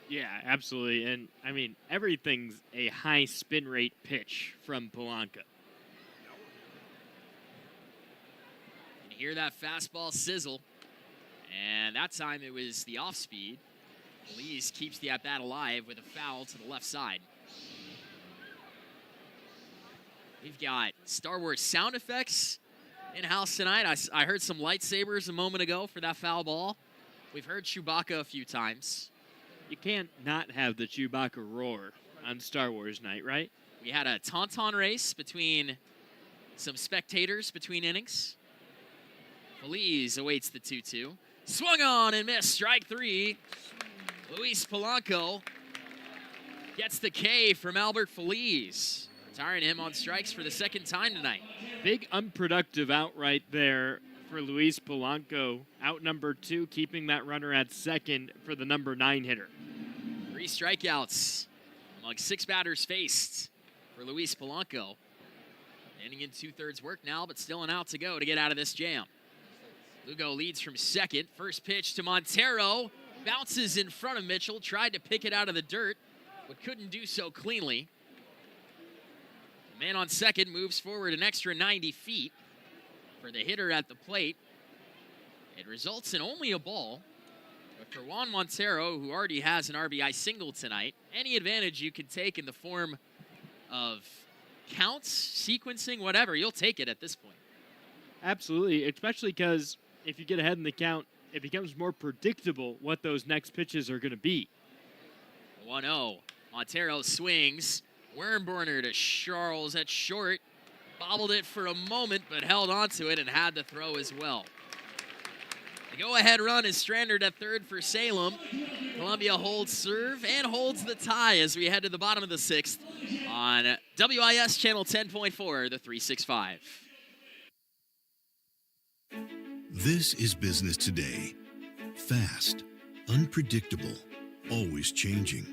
S1: Yeah, absolutely. And, I mean, everything's a high spin rate pitch from Polanco.
S2: You can hear that fastball sizzle. And that time it was the off-speed. Feliz keeps the at-bat alive with a foul to the left side. We've got Star Wars sound effects in-house tonight. I heard some lightsabers a moment ago for that foul ball. We've heard Chewbacca a few times.
S1: You can't not have the Chewbacca roar on Star Wars night, right?
S2: We had a tauntaun race between some spectators between innings. Feliz awaits the 2-2. Swung on and missed. Strike 3. Luis Polanco gets the K from Albert Feliz, retiring him on strikes for the second time tonight.
S1: Big unproductive out right there for Luis Polanco. Out number 2, keeping that runner at second for the number 9 hitter.
S2: 3 strikeouts among 6 batters faced for Luis Polanco. Ending in 2/3 work now, but still an out to go to get out of this jam. Lugo leads from second. First pitch to Montero. Bounces in front of Mitchell. Tried to pick it out of the dirt, but couldn't do so cleanly. The man on second moves forward an extra 90 feet for the hitter at the plate. It results in only a ball. But for Juan Montero, who already has an RBI single tonight, any advantage you can take in the form of counts, sequencing, whatever, you'll take it at this point.
S1: Absolutely, especially because if you get ahead in the count, it becomes more predictable what those next pitches are going to be.
S2: 1-0. Montero swings. Wormborner to Charles at short. Bobbled it for a moment, but held onto it and had the throw as well. The go-ahead run is stranded at third for Salem. Columbia holds serve and holds the tie as we head to the bottom of the 6th on WIS Channel 10.4, the 365.
S3: This is business today. Fast, unpredictable, always changing.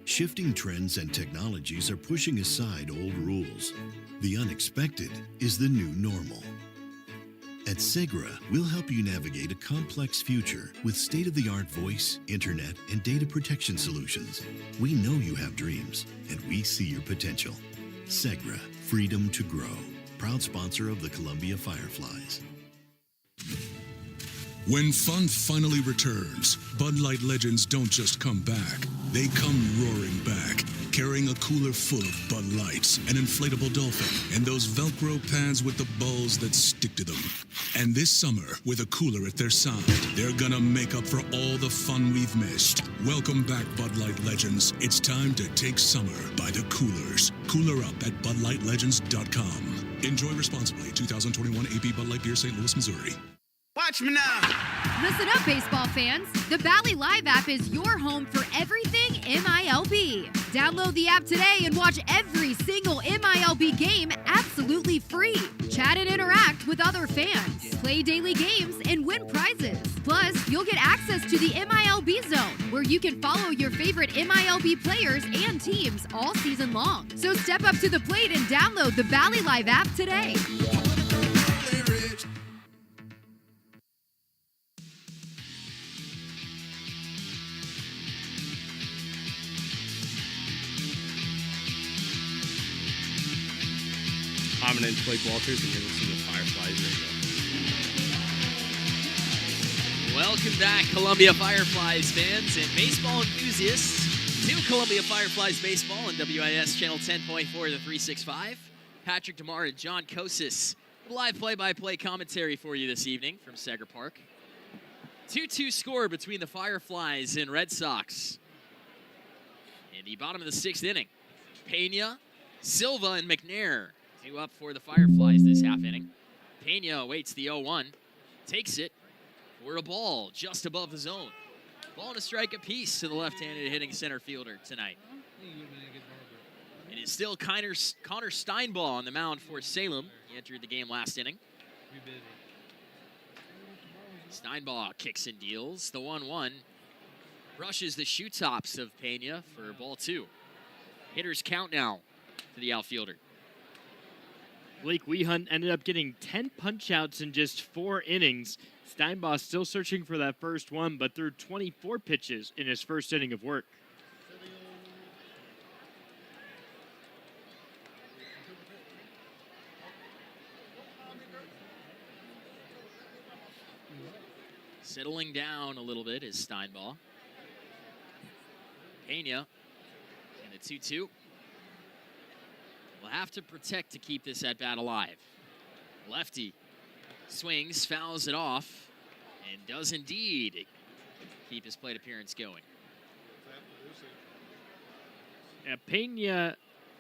S3: Shifting trends and technologies are pushing aside old rules. The unexpected is the new normal. At Segra, we'll help you navigate a complex future with state-of-the-art voice, internet, and data protection solutions. We know you have dreams, and we see your potential. Segra, freedom to grow. Proud sponsor of the Columbia Fireflies.
S4: When fun finally returns, Bud Light legends don't just come back. They come roaring back, carrying a cooler full of Bud Lights, an inflatable dolphin, and those Velcro pads with the balls that stick to them. And this summer, with a cooler at their side, they're gonna make up for all the fun we've missed. Welcome back, Bud Light legends. It's time to take summer by the coolers. Cooler up at BudLightLegends.com. Enjoy responsibly. 2021 AB Bud Light Beer, St. Louis, Missouri.
S6: Watch me now. Listen up, baseball fans. The Bally Live app is your home for everything MILB. Download the app today and watch every single MILB game absolutely free. Chat and interact with other fans. Play daily games and win prizes. Plus, you'll get access to the MILB Zone, where you can follow your favorite MILB players and teams all season long. So step up to the plate and download the Valley Live app today.
S10: Hi, my name's Blake Walters, and you're listening to Fireflies Radio.
S2: Welcome back, Columbia Fireflies fans and baseball enthusiasts, to Columbia Fireflies Baseball on WIS Channel 10.4 the 365. Patrick DeMar and John Kosis, live play-by-play commentary for you this evening from Segra Park. 2-2 score between the Fireflies and Redsox. In the bottom of the 6th inning, Pena, Silva, and McNair 2 up for the Fireflies this half inning. Pena awaits the 0-1, takes it for a ball just above the zone. Ball and a strike apiece to the left-handed hitting center fielder tonight. It is still Connor Steinbaugh on the mound for Salem. He entered the game last inning. Steinbaugh kicks and deals. The 1-1 brushes the shoe tops of Pena for ball 2. Hitters count now to the outfielder.
S1: Blake Wehunt ended up getting 10 punch-outs in just 4 innings. Steinbaugh still searching for that first one, but threw 24 pitches in his first inning of work.
S2: Settling down a little bit is Steinbaugh. Pena and the 2-2. Will have to protect to keep this at-bat alive. Lefty swings, fouls it off, and does indeed keep his plate appearance going.
S1: Yeah, Pena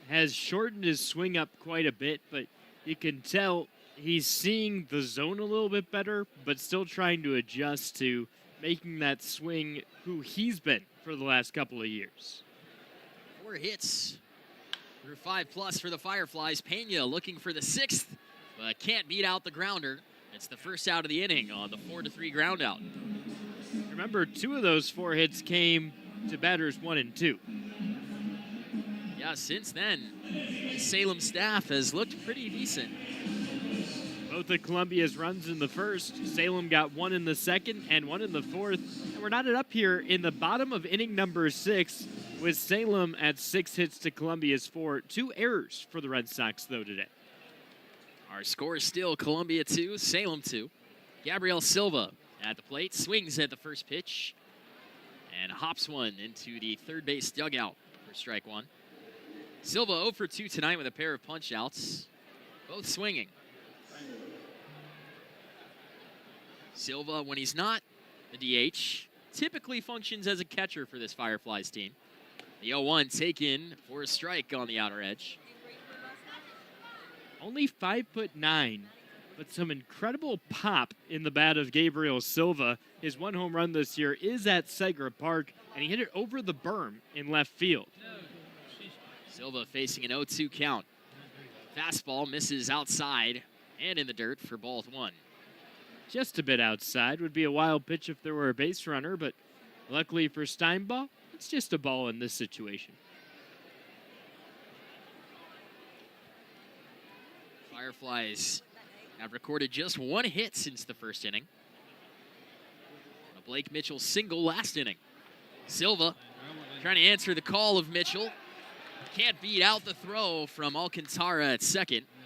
S1: has shortened his swing up quite a bit, but you can tell he's seeing the zone a little bit better, but still trying to adjust to making that swing who he's been for the last couple of years.
S2: 4 hits through 5+ for the Fireflies. Pena looking for the 6th, but can't beat out the grounder. It's the first out of the inning on the 4-3 ground out.
S1: Remember, 2 of those 4 hits came to batters 1 and 2.
S2: Yeah, since then, the Salem staff has looked pretty decent.
S1: Both of Columbia's runs in the first. Salem got 1 in the second and 1 in the fourth. And we're knotted up here in the bottom of inning number 6 with Salem at 6 hits to Columbia's 4. 2 errors for the Red Sox, though, today.
S2: Our score is still Columbia 2, Salem 2. Gabriel Silva at the plate, swings at the first pitch, and hops one into the third base dugout for strike 1. Silva 0 for 2 tonight with a pair of punch-outs, both swinging. Silva, when he's not the DH, typically functions as a catcher for this Fireflies team. The 0-1 taken for a strike on the outer edge.
S1: Only 5'9", but some incredible pop in the bat of Gabriel Silva. His 1 home run this year is at Segra Park, and he hit it over the berm in left field.
S2: Silva facing an 0-2 count. Fastball misses outside and in the dirt for ball 1.
S1: Just a bit outside. Would be a wild pitch if there were a base runner, but luckily for Steinbaugh, it's just a ball in this situation.
S2: Fireflies have recorded just 1 hit since the first inning. A Blake Mitchell single last inning. Silva trying to answer the call of Mitchell. Can't beat out the throw from Alcantara at second.